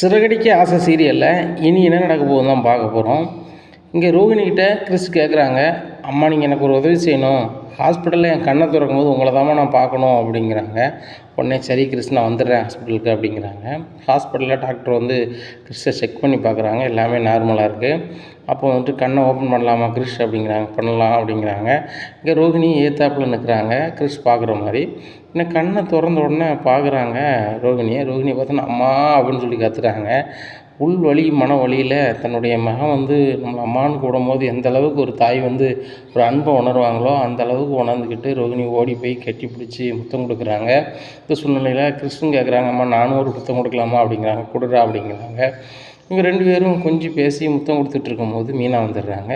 சிறகடிக்க ஆசை சீரியலில் இனி என்ன நடக்க போகுதுன்னு தான் பார்க்க போகிறோம். இங்கே ரோகிணிகிட்ட கிறிஸ் கேட்குறாங்க, அம்மா நீங்கள் எனக்கு ஒரு உதவி செய்யணும், ஹாஸ்பிட்டலில் என் கண்ணை திறக்கும்போது உங்களை தாம்மா நான் பார்க்கணும் அப்படிங்கிறாங்க. உடனே சரி கிறிஸ் நான் வந்துடுறேன் ஹாஸ்பிட்டலுக்கு அப்படிங்கிறாங்க. ஹாஸ்பிட்டலில் டாக்டர் வந்து கிறிஸை செக் பண்ணி பார்க்குறாங்க, எல்லாமே நார்மலாக இருக்குது. அப்போ வந்துட்டு கண்ணை ஓப்பன் பண்ணலாமா கிறிஸ் அப்படிங்கிறாங்க. பண்ணலாம் அப்படிங்கிறாங்க. இங்கே ரோகிணி ஏத்தாப்பில் நிற்கிறாங்க கிறிஸ் பார்க்குற மாதிரி. இன்னும் கண்ணை திறந்த உடனே பார்க்குறாங்க ரோகிணியை பார்த்தோன்னா அம்மா அப்படின்னு சொல்லி கத்துறாங்க. உள் வலி மன வலியில் தன்னுடைய மகன் வந்து நம்மளை அம்மான்னு கூடும்போது எந்த அளவுக்கு ஒரு தாய் வந்து ஒரு அன்பை உணர்வாங்களோ அந்த அளவுக்கு உணர்ந்துக்கிட்டு ரோகிணி ஓடி போய் கட்டி பிடிச்சி முத்தம் கொடுக்குறாங்க. இந்த சூழ்நிலையில் கிறிஸ்தும் கேட்குறாங்க, அம்மா நானும் ஒரு முத்தம் கொடுக்கலாமா அப்படிங்கிறாங்க. கொடுறா அப்படிங்கிறாங்க. இவங்க 2 பேரும் கொஞ்சம் பேசி முத்தம் கொடுத்துட்டு இருக்கும்போது மீனா வந்துடுறாங்க.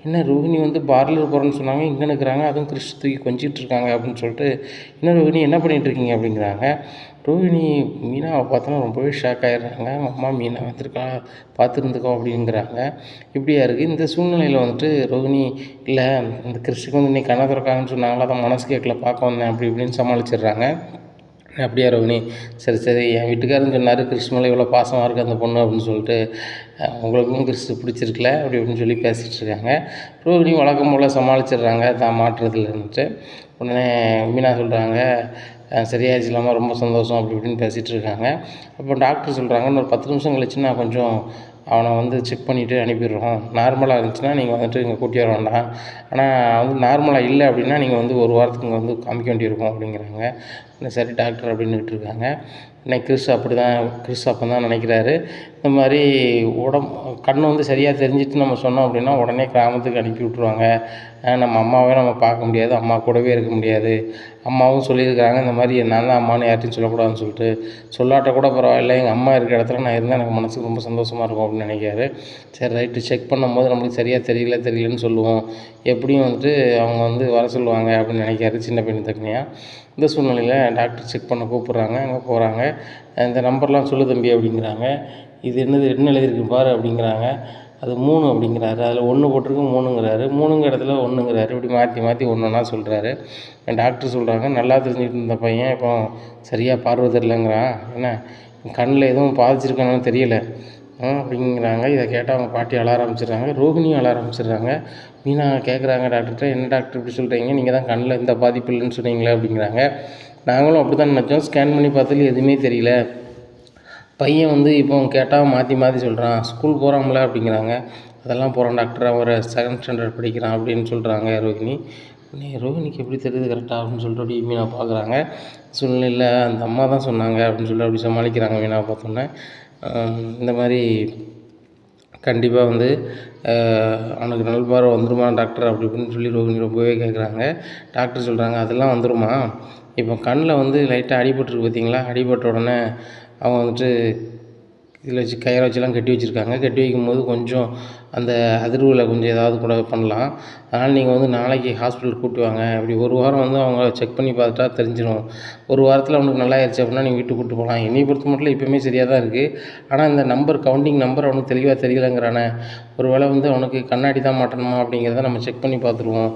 என்ன ரோகிணி வந்து பார்லர் போகிறேன்னு சொன்னாங்க, இங்கே நிற்கிறாங்க, அதுவும் கிறிஸ் தூக்கி கொஞ்சிட்டு இருக்காங்க அப்படின்னு சொல்லிட்டு, என்ன ரோகிணி என்ன பண்ணிகிட்டு இருக்கீங்க அப்படிங்கிறாங்க. ரோகிணி மீனாவை பார்த்தோன்னா ரொம்பவே ஷாக் ஆகிடுறாங்க. அம்மா மீனா வந்திருக்கா பார்த்துருந்துக்கோ அப்படிங்கிறாங்க. இப்படியா இருக்குது இந்த சூழ்நிலையில் வந்துட்டு ரோகிணி இல்லை இந்த கிறிஸ்துக்கு வந்து இன்னைக்கு கண்ணை திறக்காங்கன்னு சொன்னாங்களா, அதை மனசு கேட்கல பார்க்க வந்தேன் அப்படி இப்படின்னு சமாளிச்சிடுறாங்க. அப்படியா ரோகிணி சரி சரி என் வீட்டுக்காரன்னு சொன்னார் கிறிஸ் மேலே இவ்வளோ பாசமாக இருக்குது அந்த பொண்ணு அப்படின்னு சொல்லிட்டு, உங்களுக்கும் கிறிஸ் பிடிச்சிருக்கல அப்படி அப்படின்னு சொல்லி பேசிகிட்டு இருக்காங்க. ரோகிணி வழக்கம் போல் சமாளிச்சிடுறாங்க தான் மாற்றுறதுல இருந்துட்டு. உடனே மீனா சொல்கிறாங்க, சரியாயிடுச்சு இல்லாமல் ரொம்ப சந்தோஷம் அப்படி இப்படின்னு பேசிகிட்டு இருக்காங்க. அப்போ டாக்டர் சொல்கிறாங்க, இன்னொரு 10 நிமிஷம் கழிச்சு நான் கொஞ்சம் அவனை வந்து செக் பண்ணிவிட்டு அனுப்பிடுறோம். நார்மலாக இருந்துச்சுன்னா நீங்கள் வந்துட்டு இங்கே கூட்டி வர வேண்டாம், ஆனால் வந்து நார்மலாக இல்லை அப்படின்னா நீங்கள் வந்து ஒரு வாரத்துக்கு இங்கே வந்து காமிக்க வேண்டியிருக்கும் அப்படிங்கிறாங்க. சரி டாக்டர் அப்படின்னுட்டு இருக்காங்க. இன்னைக்கு கிறிஸ் அப்போ தான் நினைக்கிறாரு, இந்த மாதிரி கண்ணு வந்து சரியாக தெரிஞ்சுட்டு நம்ம சொன்னோம் அப்படின்னா உடனே கிராமத்துக்கு அனுப்பி விட்ருவாங்க. நம்ம அம்மாவே நம்ம பார்க்க முடியாது, அம்மா கூடவே இருக்க முடியாது. அம்மாவும் சொல்லியிருக்கிறாங்க இந்த மாதிரி நான் தான் அம்மானு யார்ட்டையும் சொல்லக்கூடாதுன்னு சொல்லிட்டு. சொல்லாட்ட கூட பரவாயில்ல, எங்கள் அம்மா இருக்கிற இடத்துல நான் இருந்தால் எனக்கு மனசுக்கு ரொம்ப சந்தோஷமாக இருக்கும் அப்படின்னு நினைக்காரு. சரி ரைட்டு செக் பண்ணும்போது நம்மளுக்கு சரியாக தெரியலன்னு சொல்லுவோம், எப்படியும் வந்துட்டு அவங்க வந்து வர சொல்லுவாங்க அப்படின்னு நினைக்காரு சின்ன பையன் தக்கனையாக. இந்த சூழ்நிலையில் டாக்டர் செக் பண்ண கூப்பிட்றாங்க. அங்கே போகிறாங்க. இந்த நம்பர்லாம் சொல்லு தம்பி அப்படிங்கிறாங்க. இது என்னது என்ன எழுதியிருக்கு பாரு அப்படிங்கிறாங்க. அது 3 அப்படிங்கிறாரு. அதில் 1 போட்டிருக்கு 3ங்கிறாரு. 3ங்கிற இடத்துல 1ங்கிறாரு. இப்படி மாற்றி ஒன்றா சொல்கிறாரு. டாக்டர் சொல்கிறாங்க, நல்லா தெரிஞ்சுக்கிட்டு இருந்த பையன் இப்போ சரியாக பார்வை தெரியலங்கிறான், என்ன கண்ணில் எதுவும் பாதிச்சிருக்கானு தெரியல அப்படிங்கிறாங்க. இதை கேட்டால் அவங்க பாட்டி அழ ஆரம்பிச்சிடுறாங்க. ரோகிணியும் அழ ஆரம்பிச்சிடுறாங்க. மீனா கேட்குறாங்க டாக்டர்கிட்ட, என்ன டாக்டர் இப்படி சொல்கிறீங்க, நீங்கள் தான் கண்ணில் எந்த பாதிப்பு இல்லைன்னு சொன்னீங்களே அப்படிங்கிறாங்க. நாங்களும் அப்படி தான் நினச்சோம், ஸ்கேன் பண்ணி பார்த்தாலும் எதுவுமே தெரியல. பையன் வந்து இப்போ கேட்டால் மாற்றி சொல்கிறான், ஸ்கூல் போகிறாங்கள அப்படிங்கிறாங்க. அதெல்லாம் போகிறான் டாக்டர், அவர் 2nd ஸ்டாண்டர்ட் படிக்கிறான் அப்படின்னு சொல்கிறாங்க ரோகிணி. ரோகிணிக்கு எப்படி தெரியுது கரெக்டாக அப்படின்னு சொல்லிட்டு அப்படி மீனா பார்க்குறாங்க. சூழ்நிலையில் அந்த அம்மா தான் சொன்னாங்க அப்படின்னு சொல்லி அப்படி சமாளிக்கிறாங்க. மீனாவை பார்த்தோன்னே இந்த மாதிரி கண்டிப்பாக வந்து அவனுக்கு நல் பார்வை வந்துருமா டாக்டர் அப்படி இப்படின்னு சொல்லி ரோகிணி ரொம்பவே கேட்குறாங்க. டாக்டர் சொல்கிறாங்க, அதெல்லாம் வந்துருமா, இப்போ கண்ணில் வந்து லைட்டாக அடிபட்டுருக்கு பார்த்தீங்களா, அடிபட்ட உடனே அவங்க வந்துட்டு இதில் வச்சு கயிறை வச்சுலாம் கட்டி வச்சுருக்காங்க. கட்டி வைக்கும்போது கொஞ்சம் அந்த அதிர்வில் கொஞ்சம் ஏதாவது கூட பண்ணலாம். அதனால் நீங்கள் வந்து நாளைக்கு ஹாஸ்பிட்டலுக்கு கூட்டி வாங்க. இப்படி 1 வாரம் வந்து அவங்க செக் பண்ணி பார்த்துட்டா தெரிஞ்சிடும். 1 வாரத்தில் அவனுக்கு நல்லா ஆயிடுச்சு அப்படின்னா நீங்கள் வீட்டுக்கு கூப்பிட்டு போகலாம். என்னை பொறுத்த மட்டும் இப்போயுமே சரியாக தான் இருக்குது. ஆனால் இந்த கவுண்டிங் நம்பர் அவனுக்கு தெளிவாக தெரியலங்கிறானே, ஒரு வேளை வந்து அவனுக்கு கண்ணாடி தான் மாட்டணுமா அப்படிங்கிறத நம்ம செக் பண்ணி பார்த்துருவோம்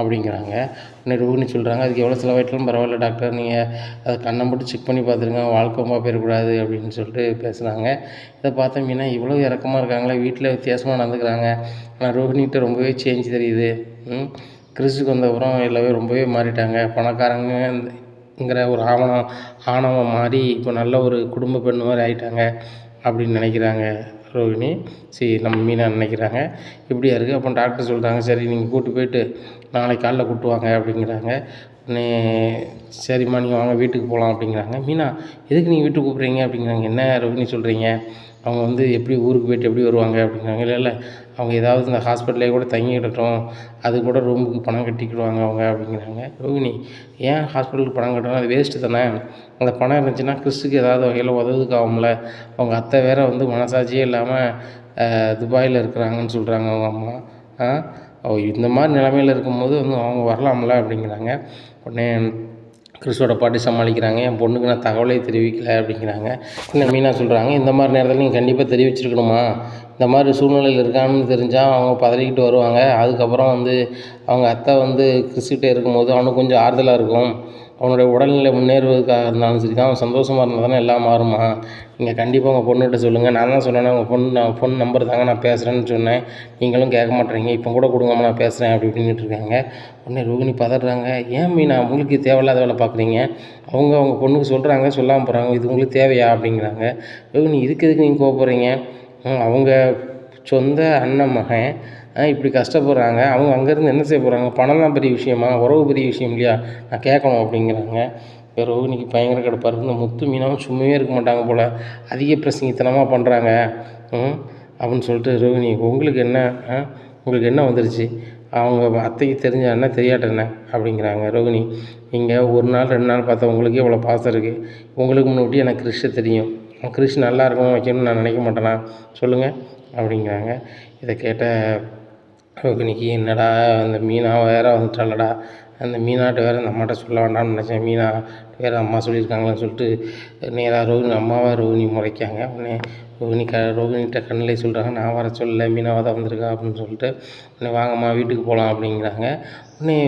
அப்படிங்கிறாங்க. உடனே ரோகிணி சொல்கிறாங்க, அதுக்கு எவ்வளோ செலவாயிட்டாலும் பரவாயில்ல டாக்டர், நீங்கள் அதை கண்ணை மட்டும் செக் பண்ணி பார்த்துருங்க, வாழ்க்கை போயிடக்கூடாது அப்படின்னு சொல்லிட்டு பேசுகிறாங்க. இதை பார்த்தா மீனா இவ்வளோ இறக்கமாக இருக்காங்களே, வீட்டில் வித்தியாசமாக நடந்துக்கிறாங்க, ஆனால் ரோஹிணிகிட்ட ரொம்பவே சேஞ்ச் தெரியுது. கிறிஸுக்கு வந்தப்புறம் எல்லாமே ரொம்பவே மாறிட்டாங்க. பணக்காரங்கிற ஒரு ஆணவம் மாறி இப்போ நல்ல ஒரு குடும்ப பெண் மாதிரி ஆகிட்டாங்க அப்படின்னு நினைக்கிறாங்க ரோகிணி. சரி நம்ம மீனா நினைக்கிறாங்க. இப்படியா இருக்குது. அப்போ டாக்டர் சொல்கிறாங்க, சரி நீங்கள் கூப்பிட்டு போயிட்டு நாளைக்கு காலைல கூப்பிட்டு வாங்க அப்படிங்கிறாங்க. உடனே சரிம்மா நீங்கள் வாங்க வீட்டுக்கு போகலாம் அப்படிங்கிறாங்க. மீனா எதுக்கு நீங்கள் வீட்டுக்கு கூப்பிட்றீங்க அப்படிங்கிறாங்க. என்ன ரோகிணி சொல்கிறீங்க, அவங்க வந்து எப்படி ஊருக்கு போய்ட்டு எப்படி வருவாங்க அப்படிங்கிறாங்க. இல்லை அவங்க ஏதாவது இந்த ஹாஸ்பிட்டலே கூட தங்கிக்கிடட்டும், அது கூட ரூமுக்கு பணம் கட்டிக்கிடுவாங்க அவங்க அப்படிங்கிறாங்க. ரோகிணி ஏன் ஹாஸ்பிட்டலுக்கு பணம் கட்டணும், அது வேஸ்ட்டு தானே, அந்த பணம் இருந்துச்சுன்னா கிறிஸுக்கு ஏதாவது வகையில் உதவுதுக்கு ஆகும்ல. அவங்க அத்தை வேறு வந்து மனசாட்சியே இல்லாமல் துபாயில் இருக்கிறாங்கன்னு சொல்கிறாங்க அவங்க அம்மா. இந்த மாதிரி நிலமையில் இருக்கும்போது வந்து அவங்க வரலாம்ல அப்படிங்கிறாங்க. உடனே கிறிஸோட பாட்டி சமாளிக்கிறாங்க, என் பொண்ணுக்கு நான் தகவலே தெரிவிக்கலை அப்படிங்கிறாங்க. இன்னும் மீனா சொல்கிறாங்க, இந்த மாதிரி நேரத்தில் நீங்கள் கண்டிப்பாக தெரிவிச்சிருக்கணுமா, இந்த மாதிரி சூழ்நிலையில் இருக்கான்னு தெரிஞ்சால் அவங்க பதறிக்கிட்டு வருவாங்க. அதுக்கப்புறம் வந்து அவங்க அத்தை வந்து கிறிஸ்கிட்ட இருக்கும்போது அவனுக்கு கொஞ்சம் ஆறுதலாக இருக்கும். அவனுடைய உடல்நிலை முன்னேறுவதற்காக இருந்தாலும் சரி தான், அவன் சந்தோஷமாக இருந்தால் தானே எல்லாம் மாறுமா. நீங்கள் கண்டிப்பாக உங்கள் பொண்ணுகிட்ட சொல்லுங்கள். நான் தான் சொன்னேனே உங்கள் ஃபோன் நம்பர் தாங்க, நான் பேசுகிறேன்னு சொன்னேன், நீங்களும் கேட்க மாட்டேறீங்க, இப்போ கூட கொடுங்கம்மா நான் பேசுகிறேன் அப்படி இப்படின்ட்டு இருக்காங்க. உடனே ரோகிணி பதறாங்க. ஏன் மீனா உங்களுக்கு தேவையில்லாத வேலை பார்க்குறீங்க, அவங்க பொண்ணுக்கு சொல்கிறாங்க, சொல்லாமல் போகிறாங்க, இது உங்களுக்கு தேவையா அப்படிங்கிறாங்க. ரோகிணி எதுக்கு நீங்கள் கோவப்படுறீங்க, அவங்க சொந்த அண்ணன் மகன் இப்படி கஷ்டப்படுறாங்க, அவங்க அங்கேருந்து என்ன செய்ய போகிறாங்க, பணம் தான் பெரிய விஷயமா, உறவு பெரிய விஷயம் இல்லையா, நான் கேட்கணும் அப்படிங்கிறாங்க. இப்போ ரோகிணிக்கு பயங்கர கடுப்பாக இருக்குது. இந்த முத்து மீனாவும் சும்மாவே இருக்க மாட்டாங்க போல், அதிக பிரசங்கித்தனமாக பண்ணுறாங்க அப்படின்னு சொல்லிட்டு ரோகிணி, உங்களுக்கு என்ன வந்துருச்சு, அவங்க அத்தைக்கு தெரிஞ்ச என்ன தெரியாட்ட என்ன அப்படிங்கிறாங்க. ரோகிணி, நீங்கள் ஒரு நாள் 2 நாள் பார்த்தா உங்களுக்கே இவ்வளோ பாசம் இருக்குது, உங்களுக்கு முன்னாடி எனக்கு கிறிஷை தெரியும், கிறிஷ் நல்லா இருக்கணும் வைக்கணும்னு நான் நினைக்க மாட்டேனா சொல்லுங்கள் அப்படிங்கிறாங்க. இதை கேட்ட ரோகிணிக்கு, என்னடா அந்த மீனா வேறு வந்துட்டாளடா, அந்த மீனாட்ட வேறு அந்த அம்மாட்ட சொல்ல வேண்டாம்னு நினச்சேன், மீனா வேறு அம்மா சொல்லியிருக்காங்களான்னு சொல்லிட்டு நேராக ரோகிணி முறைக்காங்க. உடனே ரோகிணிகிட்ட கண்ணிலே சொல்கிறாங்க, நான் வர சொல்லலை, மீனாவாக தான் வந்திருக்கா அப்படின்னு சொல்லிட்டு, உடனே வாங்கம்மா வீட்டுக்கு போகலாம் அப்படிங்கிறாங்க. உடனே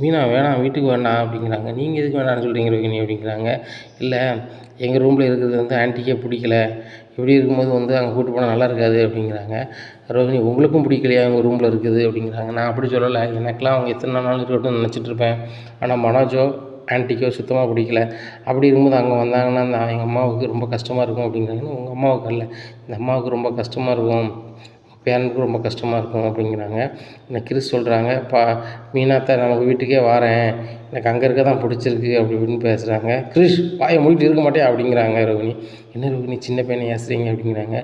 மீனா வேணாம் வீட்டுக்கு வேண்டாம் அப்படிங்கிறாங்க. நீங்கள் எதுக்கு வேணாம்னு சொல்கிறீங்க ரோகிணி அப்படிங்கிறாங்க. இல்லை எங்கள் ரூமில் இருக்கிறது ஆன்ட்டிக்கே பிடிக்கல, இப்படி இருக்கும்போது அங்கே கூப்பிட்டு போனால் நல்லா இருக்காது அப்படிங்கிறாங்க. ரோகிணி, உங்களுக்கும் பிடிக்கலையா உங்கள் ரூமில் இருக்குது அப்படிங்கிறாங்க. நான் அப்படி சொல்லலை, எனக்கெலாம் அவங்க எத்தனை நாள் இருக்கட்டும்னு நினச்சிட்ருப்பேன், ஆனால் மனோஜோ ஆன்ட்டிக்கோ சுத்தமாக பிடிக்கல, அப்படி இருக்கும்போது அங்கே வந்தாங்கன்னா எங்கள் அம்மாவுக்கு ரொம்ப கஷ்டமாக இருக்கும் அப்படிங்கிறாங்க. உங்கள் அம்மாவுக்கு இல்லை, இந்த அம்மாவுக்கு ரொம்ப கஷ்டமாக இருக்கும், பேரனுக்கு ரொம்ப கஷ்டமாக இருக்கும் அப்படிங்கிறாங்க. இந்த கிறிஸ் சொல்கிறாங்க, மீனாத்தை நமக்கு வீட்டுக்கே வாரேன், எனக்கு அங்கே இருக்க தான் பிடிச்சிருக்கு அப்படி இப்படின்னு பேசுகிறாங்க. கிறிஸ் வாயை மூடிட்டு இருக்க மாட்டேன் அப்படிங்கிறாங்க ரோகிணி. என்ன ரோகிணி சின்ன பையனை ஏசுறீங்க அப்படிங்கிறாங்க.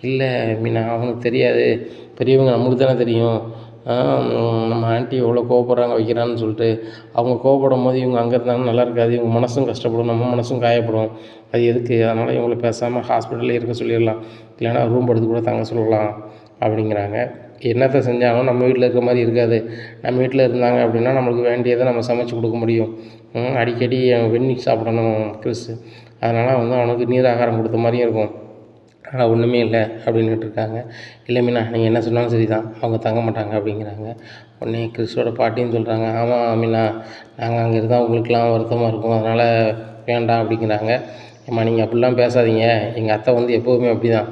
இல்லை மீனா, அவனுக்கு தெரியாது, பெரியவங்க நம்மளுக்கு தானே தெரியும், நம்ம ஆன்ட்டி எவ்வளோ கோவப்படுறாங்க வைக்கிறான்னு சொல்லிட்டு, அவங்க கோவப்படும் போது இவங்க அங்கே இருந்தாலும் நல்லா இருக்காது, இவங்க மனசும் கஷ்டப்படும், நம்ம மனசும் காயப்படும், அது எதுக்கு, அதனால் இவங்களை பேசாமல் ஹாஸ்பிட்டல்லே இருக்க சொல்லிடலாம், இல்லைன்னா ரூம் எடுத்து கூட தங்க சொல்லலாம் அப்படிங்கிறாங்க. என்னத்தை செஞ்சாலும் நம்ம வீட்டில் இருக்கிற மாதிரி இருக்காது, நம்ம வீட்டில் இருந்தாங்க அப்படின்னா நம்மளுக்கு வேண்டியதை நம்ம சமைச்சு கொடுக்க முடியும், அடிக்கடி வெந்நீர் சாப்பிடணும் கிறிஸ், அதனால் அவனுக்கு நீர் ஆகாரம் கொடுத்த மாதிரியும் இருக்கும், ஆனால் ஒன்றுமே இல்லை அப்படின்னுட்டு இருக்காங்க. இல்லை மீனா, நீங்கள் என்ன சொன்னாலும் சரி தான், அவங்க தங்க மாட்டாங்க அப்படிங்கிறாங்க. உடனே கிறிஸோட பாட்டின்னு சொல்கிறாங்க, ஆமாம் மீனா, நாங்கள் அங்கே இருந்தால் உங்களுக்கெலாம் வருத்தமாக இருக்கும், அதனால் வேண்டாம் அப்படிங்கிறாங்க. ஏம்மா நீங்கள் அப்படிலாம் பேசாதீங்க, எங்கள் அத்தை எப்போதுமே அப்படி தான்,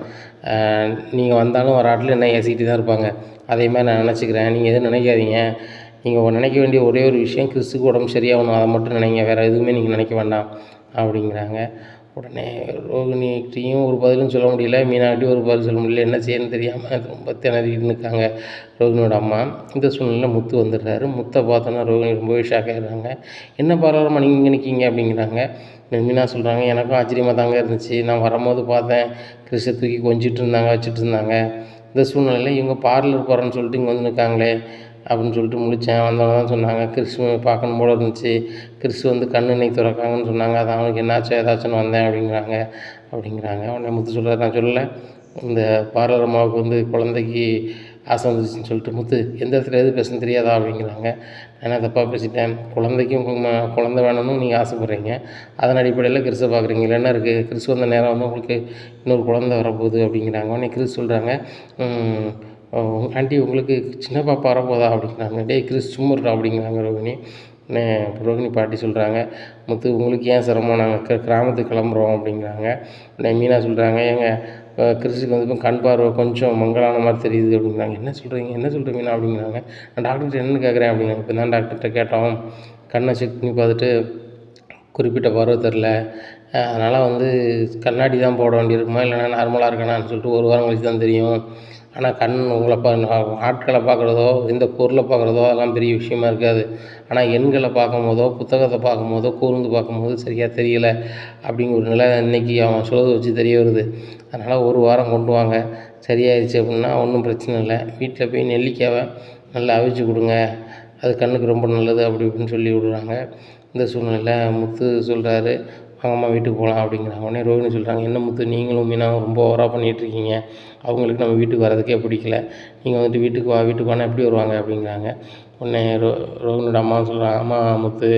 நீங்கள் வந்தாலும் வராட்டில் என்ன ஏசிக்கிட்டு தான் இருப்பாங்க, அதேமாதிரி நான் நினச்சிக்கிறேன், நீங்கள் எதுவும் நினைக்காதீங்க, நீங்கள் நினைக்க வேண்டிய ஒரே ஒரு விஷயம் கிறிஸுக்கு உடம்பு சரியாகணும், அதை மட்டும் நினைங்க, வேறு எதுவுமே நீங்கள் நினைக்க வேண்டாம் அப்படிங்கிறாங்க. உடனே ரோகிணிகிட்டையும் ஒரு பதிலும் சொல்ல முடியல, மீனாகிட்டையும் ஒரு பதில் சொல்ல முடியல, என்ன செய்யணும்னு தெரியாமல் ரொம்ப திணறிட்டு இருக்காங்க ரோகிணியோட அம்மா. இந்த சூழ்நிலையில் முத்து வந்துடுறாரு. முத்தை பார்த்தோன்னா ரோகிணி ரொம்பவே ஷாக் ஆகிடுறாங்க. என்ன பரவாயில்லம்மா நீங்கள் இங்கே நிற்கிங்க அப்படிங்கிறாங்க. மீனா சொல்கிறாங்க, எனக்கும் ஆச்சரியமாக தாங்க இருந்துச்சு, நான் வரும்போது பார்த்தேன் கிறிஸை தூக்கி கொஞ்சிட்டு இருந்தாங்க, வச்சுட்டு இருந்தாங்க, இந்த சூழ்நிலையில் இவங்க பார்லர் போகிறேன்னு சொல்லிட்டு இங்கே வந்து நிற்காங்களே அப்படின்னு சொல்லிட்டு முழித்தேன். வந்தவங்க தான் சொன்னாங்க, கிறிஸ் பார்க்கணும் போல இருந்துச்சு, கிறிஸ் கண் இன்னைக்கு திறக்காங்கன்னு சொன்னாங்க, அது அவனுக்கு என்னாச்சோ ஏதாச்சுன்னு வந்தேன் அப்படிங்கிறாங்க. உடனே முத்து சொல்கிறார், நான் சொல்லலை, இந்த பார்லர் அம்மாவுக்கு குழந்தைக்கு ஆசை வந்துச்சுன்னு சொல்லிட்டு, முத்து எந்த இடத்துல எது பேசணும்னு தெரியாதா அப்படிங்கிறாங்க. நான் தப்பாக பேசிட்டேன், குழந்தைக்கும் குழந்தை வேணும்னு நீங்கள் ஆசைப்பட்றீங்க, அதன் அடிப்படையில் கிறிஸை பார்க்குறீங்க, இல்லைன்னா இருக்குது கிறிஸ் வந்த நேரம் உங்களுக்கு இன்னொரு குழந்தை வரப்போகுது அப்படிங்கிறாங்க. உடனே கிறிஸ் சொல்கிறாங்க, ஆண்டி உங்களுக்கு சின்ன பாப்பா வரப்போதா அப்படிங்கிறாங்க. டேய் கிறிஸ் சும்மா அப்படிங்கிறாங்க ரோகிணி. ரோகிணி பாட்டி சொல்கிறாங்க, முத்து உங்களுக்கு ஏன் சிரமம், நாங்கள் கிராமத்துக்கு கிளம்புறோம் அப்படிங்கிறாங்க. உடனே மீனா சொல்கிறாங்க, ஏங்க கிறிஸுக்கு இப்போ கண் பார்வை கொஞ்சம் மங்கலான மாதிரி தெரியுது அப்படிங்கிறாங்க. என்ன சொல்கிறீங்க மீனா அப்படிங்கிறாங்க. நான் டாக்டர்கிட்ட என்னென்னு கேட்குறேன் அப்படிங்கிறாங்க. இப்போ தான் டாக்டர்கிட்ட கேட்டோம், கண்ணை செக் பண்ணி பார்த்துட்டு குறிப்பிட்ட பார்வை தெரில, அதனால் கண்ணாடி தான் போட வேண்டியிருக்குமா, இல்லைனா நார்மலாக இருக்கானான்னு சொல்லிட்டு ஒரு வாரம் கழிச்சு தான் தெரியும். ஆனால் கண் ஆட்களை பார்க்குறதோ இந்த பொருளை பார்க்குறதோ அதெல்லாம் பெரிய விஷயமா இருக்காது, ஆனால் எண்களை பார்க்கும்போதோ புத்தகத்தை பார்க்கும்போதோ கூர்ந்து பார்க்கும்போது சரியாக தெரியலை அப்படிங்கிற ஒரு நிலை இன்றைக்கி அவன் சொல்கிறத வச்சு தெரிய வருது. அதனால் ஒரு வாரம் கொண்டு வாங்க, சரியாயிடுச்சு அப்படின்னா ஒன்றும் பிரச்சனை இல்லை, வீட்டில் போய் நெல்லிக்காவை நல்லா அவிச்சு கொடுங்க, அது கண்ணுக்கு ரொம்ப நல்லது அப்படி இப்படின்னு சொல்லி விடுறாங்க. இந்த சூழ்நிலையில் முத்து சொல்கிறாரு, வாங்கம்மா வீட்டுக்கு போகலாம் அப்படிங்கிறாங்க. உடனே ரோகிணி சொல்கிறாங்க, என்ன முத்து நீங்களும் மீனாவும் ரொம்ப ஓவராக பண்ணிகிட்ருக்கீங்க, அவங்களுக்கு நம்ம வீட்டுக்கு வரதுக்கே பிடிக்கல, நீங்கள் வீட்டுக்கு வானா எப்படி வருவாங்க அப்படிங்கிறாங்க. உடனே ரோகிணியோட அம்மாவும் சொல்கிறாங்க, ஆமாம் முத்து,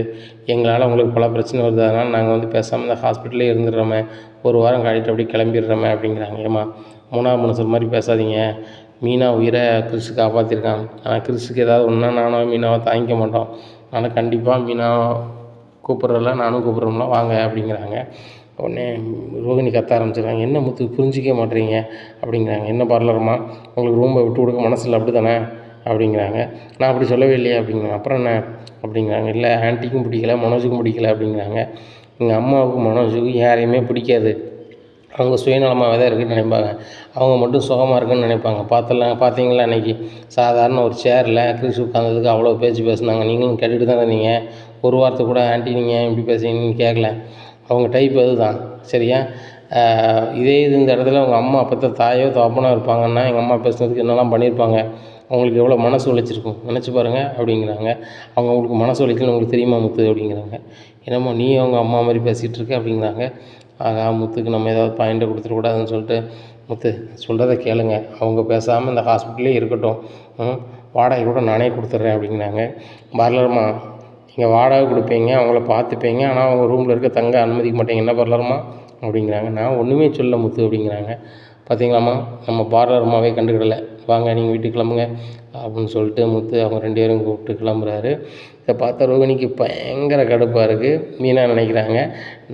எங்களால் உங்களுக்கு பல பிரச்சனை வருது, அதனால் நாங்கள் பேசாமல் இந்த ஹாஸ்பிட்டலே இருந்துடுறோமே, ஒரு வாரம் கழிட்டு அப்படியே கிளம்பிடுறோமே அப்படிங்கிறாங்க. ஏம்மா மூணாவது மனுஷன் மாதிரி பேசாதீங்க, மீனா உயிரை கிறிஸு காப்பாற்றிருக்கான், ஆனால் கிறிஸுக்கு ஏதாவது ஒன்றா நானோ மீனாவோ தாங்கிக்க மாட்டோம், அதனால் கண்டிப்பாக மீனா கூப்பிட்றல நானும் கூப்பிட்றோம்ல வாங்க அப்படிங்கிறாங்க. உடனே ரோகிணி கத்த ஆரம்பிச்சிடுறாங்க. என்ன முத்து புரிஞ்சிக்க மாட்டேறீங்க அப்படிங்கிறாங்க. என்ன பார்லர்மா உங்களுக்கு ரூமை விட்டு கொடுக்க மனசில்லை அப்படி தானே அப்படிங்கிறாங்க. நான் அப்படி சொல்லவே இல்லையே அப்படிங்கிறாங்க. அப்புறம் என்ன அப்படிங்கிறாங்க. இல்லை ஆன்ட்டிக்கும் பிடிக்கல மனோஜுக்கும் பிடிக்கல அப்படிங்கிறாங்க. எங்கள் அம்மாவுக்கும் மனோஜுக்கும் யாரையுமே பிடிக்காது, அவங்க சுயநலமாக தான் இருக்குன்னு நினைப்பாங்க, அவங்க மட்டும் சுகமாக இருக்குன்னு நினைப்பாங்க. பார்த்தீங்களா அன்றைக்கி சாதாரண ஒரு சேரில் கிறிஸ் உட்காந்ததுக்கு அவ்வளோ பேச்சு பேசுனாங்க, நீங்களும் கேட்டுட்டு தான் இருந்தீங்க. ஒரு வார்த்தை கூட ஆன்ட்டி நீங்கள் ஏன் இப்படி பேசுறீங்கன்னு கேட்கல. அவங்க டைப் அதுதான் சரியா. இதே இது இந்த இடத்துல அவங்க அம்மா பெற்ற தாயோ தகப்பனோ இருப்பாங்கன்னா எங்கள் அம்மா பேசுனதுக்கு என்னெல்லாம் பண்ணியிருப்பாங்க, அவங்களுக்கு எவ்வளோ மனசு உழைச்சிருக்கும் நினச்சி பாருங்கள் அப்படிங்கிறாங்க. அவங்க உங்களுக்கு மனசு உழைக்கலன்னு உங்களுக்கு தெரியுமா முத்து அப்படிங்கிறாங்க. என்னம்மா நீ அவங்க அம்மா மாதிரி பேசிகிட்டு இருக்க அப்படிங்கிறாங்க. ஆகா முத்துக்கு நம்ம ஏதாவது பாயிண்ட்டை கொடுத்துடக்கூடாதுன்னு சொல்லிட்டு, முத்து சொல்கிறத கேளுங்க, அவங்க பேசாமல் இந்த ஹாஸ்பிட்டலே இருக்கட்டும், வாடகை கூட நானே கொடுத்துட்றேன் அப்படிங்கிறாங்க. பார்லர்மா நீங்கள் வாடகை கொடுப்பீங்க, அவங்கள பார்த்துப்பீங்க, ஆனால் அவங்க ரூமில் இருக்க தங்க அனுமதிக்க மாட்டீங்க, என்ன பார்லர்மா அப்படிங்கிறாங்க. நான் ஒன்றுமே சொல்ல முத்து அப்படிங்கிறாங்க. பார்த்தீங்களாம்மா நம்ம பார்லர்மாவே கண்டுக்கிடலை, வாங்க நீங்கள் வீட்டுக்கு கிளம்புங்க அப்படின்னு சொல்லிட்டு முத்து அவங்க 2 பேரும் கூப்பிட்டு கிளம்புறாரு. இதை பார்த்தா ரோகிணிக்கு பயங்கர கடுப்பாக இருக்குது. மீனா நினைக்கிறாங்க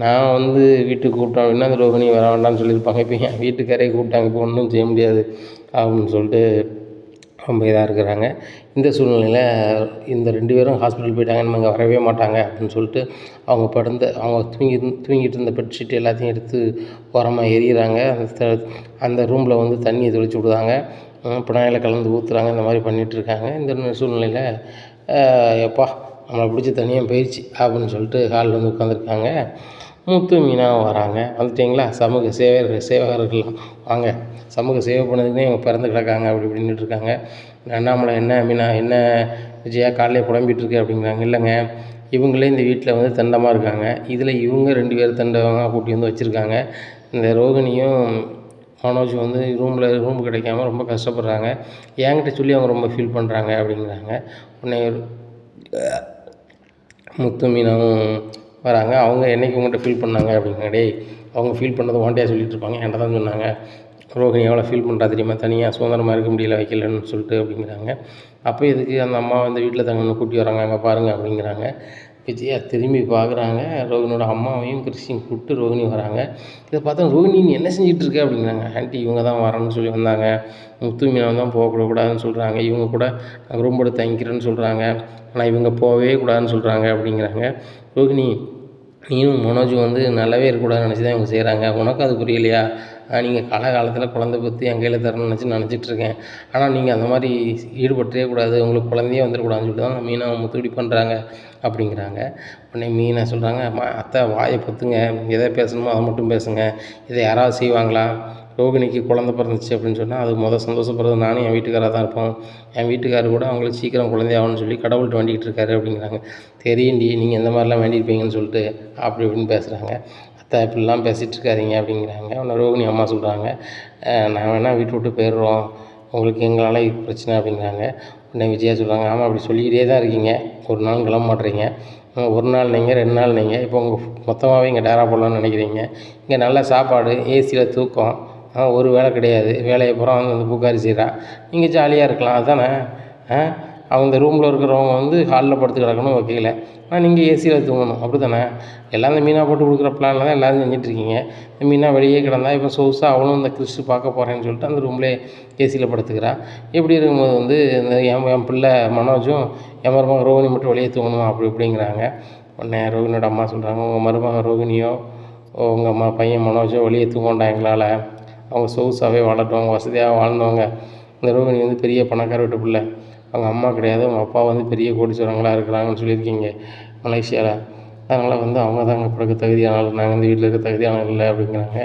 நான் வீட்டுக்கு கூப்பிட்டோம் அப்படின்னா அந்த ரோகிணி வர வேண்டாம்னு சொல்லியிருப்பாங்க, இப்போ என் வீட்டுக்காரே கூப்பிட்டாங்க, இப்போ ஒன்றும் செய்ய முடியாது அப்படின்னு சொல்லிட்டு ரொம்ப இதாக இருக்கிறாங்க. இந்த சூழ்நிலையில் இந்த 2 பேரும் ஹாஸ்பிட்டல் போயிட்டாங்க, நம்ம இங்கே வரவே மாட்டாங்க அப்படின்னு சொல்லிட்டு அவங்க தூங்கிட்டு இருந்த பெட்ஷீட் எல்லாத்தையும் எடுத்து ஓரமாக எறிகிறாங்க. அந்த ரூமில் தண்ணியை தெளிச்சு விடுதாங்க, பினாயில் கலந்து ஊற்றுறாங்க, இந்த மாதிரி பண்ணிகிட்ருக்காங்க. இந்த சூழ்நிலையில் எப்பா நம்மளை பிடிச்சி தனியாக போயிடுச்சு அப்படின்னு சொல்லிட்டு ஹாலில் உட்காந்துருக்காங்க. முத்து மீனாவும் வராங்க. வந்துட்டிங்களா சமூக சேவகர்கள்லாம் வாங்க, சமூக சேவை பண்ணதுக்குன்னே இவங்க பிறந்து கிடக்காங்க அப்படி இப்படின்ட்டு இருக்காங்க. அண்ணாமலை என்ன மீனா என்ன விஜயா காலையிலே புலம்பிகிட்ருக்கு அப்படிங்கிறாங்க. இல்லைங்க இவங்களே இந்த வீட்டில் தண்டமாக இருக்காங்க, இதில் இவங்க 2 பேர் தண்டமாக கூட்டி வச்சுருக்காங்க. இந்த ரோகிணியும் மனோஜ் ரூம் கிடைக்காம ரொம்ப கஷ்டப்படுறாங்க, என்கிட்ட சொல்லி அவங்க ரொம்ப ஃபீல் பண்ணுறாங்க அப்படிங்கிறாங்க. உடனே முத்து மீனாவும் வராங்க. அவங்க என்றைக்கு உங்கள்கிட்ட ஃபீல் பண்ணாங்க அப்படிங்கிறாங்க. டேய் அவங்க ஃபீல் பண்ணது ஓண்டையாக சொல்லிகிட்டு இருப்பாங்க, என்கிட்ட தான் சொன்னாங்க, ரோகிணி எவ்வளோ ஃபீல் பண்ணுறா தெரியுமா, தனியாக சுதந்திரமாக இருக்க முடியல வைக்கலன்னு சொல்லிட்டு அப்படிங்கிறாங்க. அப்போ எதுக்கு அந்த அம்மா வீட்டில் தங்கன்னு கூட்டி வராங்க, அங்கே பாருங்கள் அப்படிங்கிறாங்க. விஜயா திரும்பி பார்க்குறாங்க, ரோகிணியோட அம்மாவையும் கிறிஸ்டியும் கூப்பிட்டு ரோகிணி வராங்க. இதை பார்த்தா ரோகிணி நீ என்ன செஞ்சிட்டு இருக்க அப்படிங்கிறாங்க. ஆன்ட்டி இவங்க தான் வரேன்னு சொல்லி வந்தாங்க, முத்து மீனா தான் போகக்கூடாதுன்னு சொல்கிறாங்க, இவங்க கூட நாங்கள் ரூம் எடுத்து தங்கிக்கிறேன்னு சொல்கிறாங்க, ஆனால் இவங்க போகவே கூடாதுன்னு சொல்கிறாங்க அப்படிங்கிறாங்க. ரோகிணி நீயும் மனோஜும் நல்லாவே இருக்கக்கூடாதுன்னு நினச்சி தான் இவங்க செய்கிறாங்க, உனக்கும் அது புரியலையா, நீங்கள் காலகாலத்தில் குழந்தை பற்றி என் கையில் தரணும்னு நினச்சிட்ருக்கேன், ஆனால் நீங்கள் அந்த மாதிரி ஈடுபட்டே கூடாது, உங்களுக்கு குழந்தையே வந்துடக்கூடாதுன்னு சொல்லிட்டு தான் மீனா முத்துப்படி பண்ணுறாங்க அப்படிங்கிறாங்க. உடனே மீனா சொல்கிறாங்க, அத்தை வாயை பொத்துங்க, எதை பேசணுமோ அதை மட்டும் பேசுங்க, இதை யாராவது செய்வாங்களா, ரோகிணிக்கு குழந்தை பிறந்துச்சு அப்படின்னு சொன்னால் அது சந்தோஷப்படுறது நானும் என் வீட்டுக்காராக தான் இருப்போம், என் வீட்டுக்காரர் கூட அவங்களுக்கு சீக்கிரம் குழந்தையாகணும்னு சொல்லி கடவுள்கிட்ட வேண்டிகிட்டு இருக்காரு அப்படிங்கிறாங்க. தெரியும்டி நீங்கள் எந்த மாதிரிலாம் வேண்டியிருப்பீங்கன்னு சொல்லிட்டு அப்படி இப்படின்னு பேசுகிறாங்க. அத்தை இப்படிலாம் பேசிகிட்டு இருக்காதீங்க அப்படிங்கிறாங்க. உடனே ரோகிணி அம்மா சொல்கிறாங்க, நான் வேணால் வீட்டை விட்டு போயிடுறோம், உங்களுக்கு எங்களால் இது பிரச்சனை அப்படிங்கிறாங்க. உடனே விஜயா சொல்கிறாங்க, ஆமாம் அப்படி சொல்லிக்கிட்டே தான் இருக்கீங்க, ஒரு நாள் கிளம்ப மாட்டேறீங்க, ஒரு நாள் நீங்கள் 2 நாள் நீங்கள், இப்போ உங்கள் மொத்தமாகவே இங்கே டேரா போடலான்னு நினைக்கிறீங்க, இங்கே நல்ல சாப்பாடு ஏசியில் தூக்கம், ஒரு வேலை கிடையாது, வேலையை பூரா பூக்காரி செய்கிறா, நீங்கள் ஜாலியாக இருக்கலாம் அதுதானே, அவங்க ரூமில் இருக்கிறவங்க ஹாலில் படுத்து கிடக்கணும் வைக்கல, ஆனால் நீங்கள் ஏசியில் தூங்கணும் அப்படி தானே, எல்லாம் இந்த மீனா போட்டு கொடுக்குற பிளானில் தான் எல்லோரும் செஞ்சிட்ருக்கீங்க. இந்த மீனா வெளியே கிடந்தா இப்போ சொகுசாக அவளும் இந்த கிறிஸ்து பார்க்க போகிறேன்னு சொல்லிட்டு அந்த ரூம்லேயே ஏசியில் படுத்துக்கிறா. இப்படி இருக்கும்போது இந்த என் பிள்ளை மனோஜும் என் மருமகன் ரோகிணி மட்டும் வெளியே தூங்கணுமா அப்படி இப்படிங்கிறாங்க. உடனே ரோகிணியோட அம்மா சொல்கிறாங்க, உங்கள் மருமகன் ரோகிணியோ உங்கள் பையன் மனோஜோ வெளியே தூங்கண்டா எங்களால், அவங்க சொகுசாகவே வாழட்டும், வசதியாக வாழ்ந்தவங்க. இந்த ரோகிணி பெரிய பணக்கார வீட்டு பிள்ளை, அவங்க அம்மா கிடையாது, அவங்க அப்பா பெரிய கோடீஸ்வரங்களாக இருக்கிறாங்கன்னு சொல்லியிருக்கீங்க மலேசியாவில், அதனால் அவங்க தான் அங்கே பிறகு தகுதியானாலும் நாங்கள் இந்த வீட்டில் இருக்க தகுதியான இல்லை அப்படிங்கிறாங்க.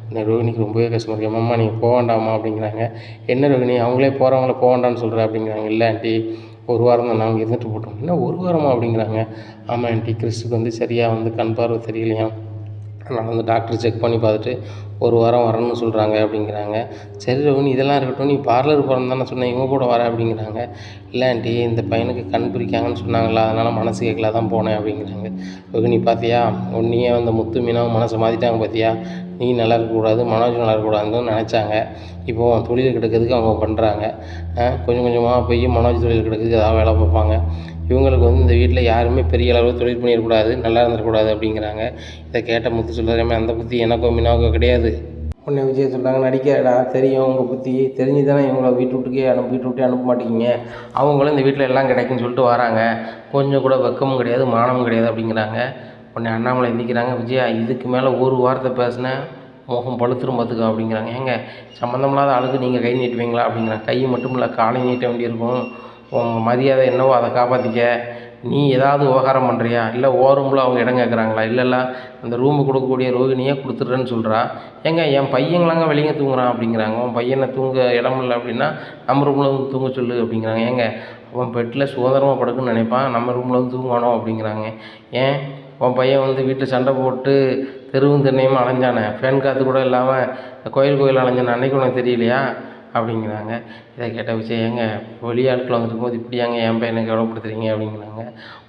உடனே ரோகிணிக்கு ரொம்பவே கஷ்டமாக இருக்கு, அம்மா நீங்கள் போக வேண்டாமா அப்படிங்கிறாங்க. என்ன ரோகிணி அவங்களே போகிறவங்கள போக வேண்டான்னு சொல்கிறேன் அப்படிங்கிறாங்க. இல்லை ஆண்டி ஒரு வாரம் தான் நாங்கள் இருந்துட்டு போட்டோம். என்ன ஒரு வாரமா அப்படிங்கிறாங்க. ஆமாம் ஆண்டி கிறிஸ்துக்கு சரியாக கண் பார்வை தெரியலையா, அதனால் டாக்டர் செக் பண்ணி பார்த்துட்டு ஒரு வாரம் வரணும்னு சொல்கிறாங்க அப்படிங்கிறாங்க. சரி ரோகிணி இதெல்லாம் இருக்கட்டும், நீ பார்லர் போகிறேன்னு தானே சொன்னேன், இவங்க கூட வர அப்படிங்கிறாங்க. இல்லை ஆண்டி இந்த பையனுக்கு கண் பிரிக்காங்கன்னு சொன்னாங்களா, அதனால் மனசு கேட்கல தான் போனேன் அப்படிங்கிறாங்க. ரோகிணி பார்த்தியா உன்னையே முத்து மீனாவும் மனசை மாற்றிட்டாங்க பார்த்தியா, நீ நல்லா இருக்கக்கூடாது மனோஜ் நல்லா இருக்கக்கூடாதுன்னு நினச்சாங்க, இப்போது தொழில் கெடுக்கிறதுக்கு அவங்க பண்ணுறாங்க, கொஞ்சம் கொஞ்சமாக போய் மனோஜ் தொழில் கெடுக்கிறதுக்கு ஏதாவது வேலை பார்ப்பாங்க. இவங்களுக்கு வந்து இந்த வீட்டில் யாருமே பெரிய அளவில் தொழில் பண்ணிடக்கூடாது, நல்லா இருந்துடக்கூடாது அப்படிங்கிறாங்க. இதை கேட்ட முத்து சொல்கிறாமே, அந்த புத்தி எனக்கோ மினாவுக்கோ கிடையாது. உடனே விஜய் சொல்கிறாங்க, நடிக்காடா, தெரியும் உங்கள் புத்தி தெரிஞ்சு தானே இவங்கள வீட்டு விட்டே அனுப்ப மாட்டேங்கிங்க. அவங்களும் இந்த வீட்டில் எல்லாம் கிடைக்குன்னு சொல்லிட்டு வராங்க, கொஞ்சம் கூட வெக்கமும் கிடையாது மானமும் கிடையாது அப்படிங்கிறாங்க. உடனே அண்ணாமலை எந்திக்கிறாங்க, விஜயா இதுக்கு மேலே ஒரு வார்த்தை பேசினேன் முகம் பழுத்துரும் பார்த்துக்க அப்படிங்கிறாங்க. ஏங்க சம்மந்தமில்லாத ஆளுக்கு நீங்கள் கை நீட்டுவீங்களா அப்படிங்கிறாங்க. கை மட்டும் இல்லை காலை நீட்ட வேண்டியிருக்கும். உங்கள் மரியாதை என்னவோ அதை காப்பாற்றிக்க. நீ ஏதாவது விவகாரம் பண்ணுறியா, இல்லை ரூமில் அவங்க இடம் கேட்குறாங்களா, இல்லைல்ல அந்த ரூமு கொடுக்கக்கூடிய ரோகிணியே கொடுத்துட்றேன்னு சொல்கிறா. ஏங்க என் பையங்களாங்க வெளியே தூங்குறான் அப்படிங்கிறாங்க. உன் பையனை தூங்க இடம் இல்லை அப்படின்னா நம்ம ரூமில் வந்து தூங்க சொல்லு அப்படிங்கிறாங்க. ஏங்க அவன் பெட்டில் சுதந்திரமாக படுக்குன்னு நினைப்பான், நம்ம ரூமில் வந்து தூங்கணும் அப்படிங்கிறாங்க. ஏன் உன் பையன் வந்து வீட்டில் சண்டை போட்டு தெருவும் திண்ணையுமா அலைஞ்சானே, ஃபேன் காற்று கூட இல்லாமல் கோயில் அலைஞ்சானே, அன்றைக்கி உனக்கு தெரியலையா அப்படிங்கிறாங்க. இதை கேட்ட விஷயம், ஏங்க வெளியாட்கள் வந்துருக்கும்போது இப்படியாங்க என் பையனை கவலைப்படுத்துறீங்க அப்படிங்கிறாங்க.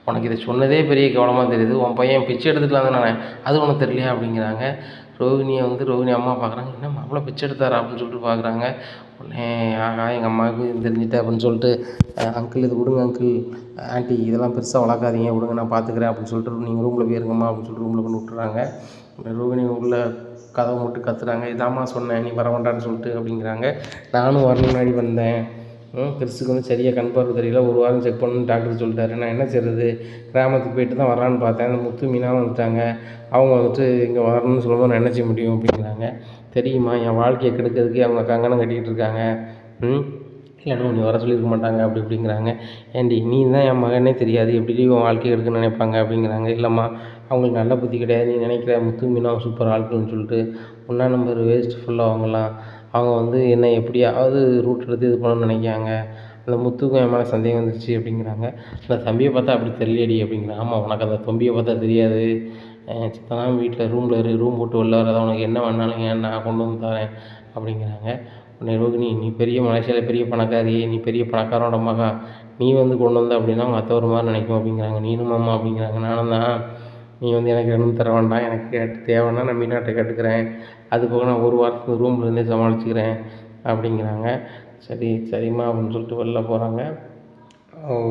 உனக்கு இதை சொன்னதே பெரிய கவனமாக தெரியுது, உன் பையன் பிச்சை எடுத்துட்டு வந்தானே அது உனக்கு தெரியலையா அப்படிங்கிறாங்க. ரோகிணி அம்மா பார்க்குறாங்க, என்ன மாப்பிள்ளை பிச்சை எடுத்தாரா அப்படின்னு சொல்லிட்டு பார்க்குறாங்க. உடனே ஆகா எங்கள் அம்மாவுக்கு இது தெரிஞ்சுட்டேன் அப்படின்னு சொல்லிட்டு, அங்கிள் இது விடுங்க அங்கிள், ஆண்டி இதெல்லாம் பெருசாக வளர்க்காதீங்க விடுங்க நான் பார்த்துக்கிறேன் அப்படின்னு சொல்லிட்டு நீங்கள் ரூமில் போயிருங்கம்மா அப்படின்னு சொல்லிட்டு ரூமில் கொண்டு விட்டுறாங்க. ரோகிணி உள்ள கதவை மட்டும் கத்துறாங்க, இதாம்மா சொன்னேன் நீ வர வேண்டான்னு சொல்லிட்டு அப்படிங்கிறாங்க. நானும் வரணும் முன்னாடி வந்தேன், கிறிஸுக்கு வந்து சரியாக கண் பார்வை தெரியல, ஒரு வாரம் செக் பண்ணணுன்னு டாக்டர் சொல்லிட்டாரு, நான் என்ன செய்கிறது, கிராமத்துக்கு போயிட்டு தான் வரான்னு பார்த்தேன், அந்த முத்து மீனாவும் வந்துட்டாங்க, அவங்க வந்துட்டு இங்கே வரணும்னு சொல்லும்போது நான் என்ன செய்ய முடியும் அப்படிங்கிறாங்க. தெரியுமா என் வாழ்க்கையை கெடுக்கிறதுக்கே அவங்க கங்கணம் கட்டிக்கிட்டு இருக்காங்க, இல்லைன்னா நீ வர சொல்லியிருக்க மாட்டாங்க அப்படி இப்படிங்கிறாங்க. ஏண்டி நீ தான் என் மகனே தெரியாது எப்படி உன் வாழ்க்கை எடுக்குன்னு நினைப்பாங்க அப்படிங்கிறாங்க. இல்லைம்மா அவங்களுக்கு நல்ல புத்தி கிடையாது, நீ நினைக்கிற முத்து மீனா சூப்பர் ஆட்கள்னு சொல்லிட்டு ஒன்றா நம்பர் வேஸ்ட் ஃபுல்லாக அவங்களாம். அவங்க வந்து என்னை எப்படியாவது ரூட் எடுத்து இது பண்ணணும்னு நினைக்காங்க. அந்த முத்துக்கும் என் மேலே சந்தேகம் வந்துருச்சு அப்படிங்கிறாங்க. அந்த தம்பியை பார்த்தா அப்படி தெரியலடி அப்படிங்கிறாங்க. ஆமாம் உனக்கு அந்த தம்பியை பார்த்தா தெரியாது, சித்தனா வீட்டில் ரூம் போட்டு வெளில வராத, உனக்கு என்ன வேணாலும் ஏன் நான் கொண்டு வந்து தரேன் அப்படிங்கிறாங்க. உடனே ரோகிணி நீ பெரிய மலேசியாவில் பெரிய பணக்காரி, நீ பெரிய பணக்காரோட மகா, நீ வந்து கொண்டு வந்த அப்படின்னா அவங்க அத்தை ஒரு மாதிரி நினைக்கும் அப்படிங்கிறாங்க. நீனும் மாமா அப்படிங்கிறாங்க. நானும் தான், நீ வந்து எனக்கு ரெண்டும் தர வேண்டாம், எனக்கு தேவைன்னா நான் மீனாட்டை கேட்டுக்கிறேன், அது போக நான் ஒரு வாரத்துக்கு ரூம்லேருந்தே சமாளிச்சுக்கிறேன் அப்படிங்கிறாங்க. சரிம்மா அப்படின்னு சொல்லிட்டு வெளில போகிறாங்க.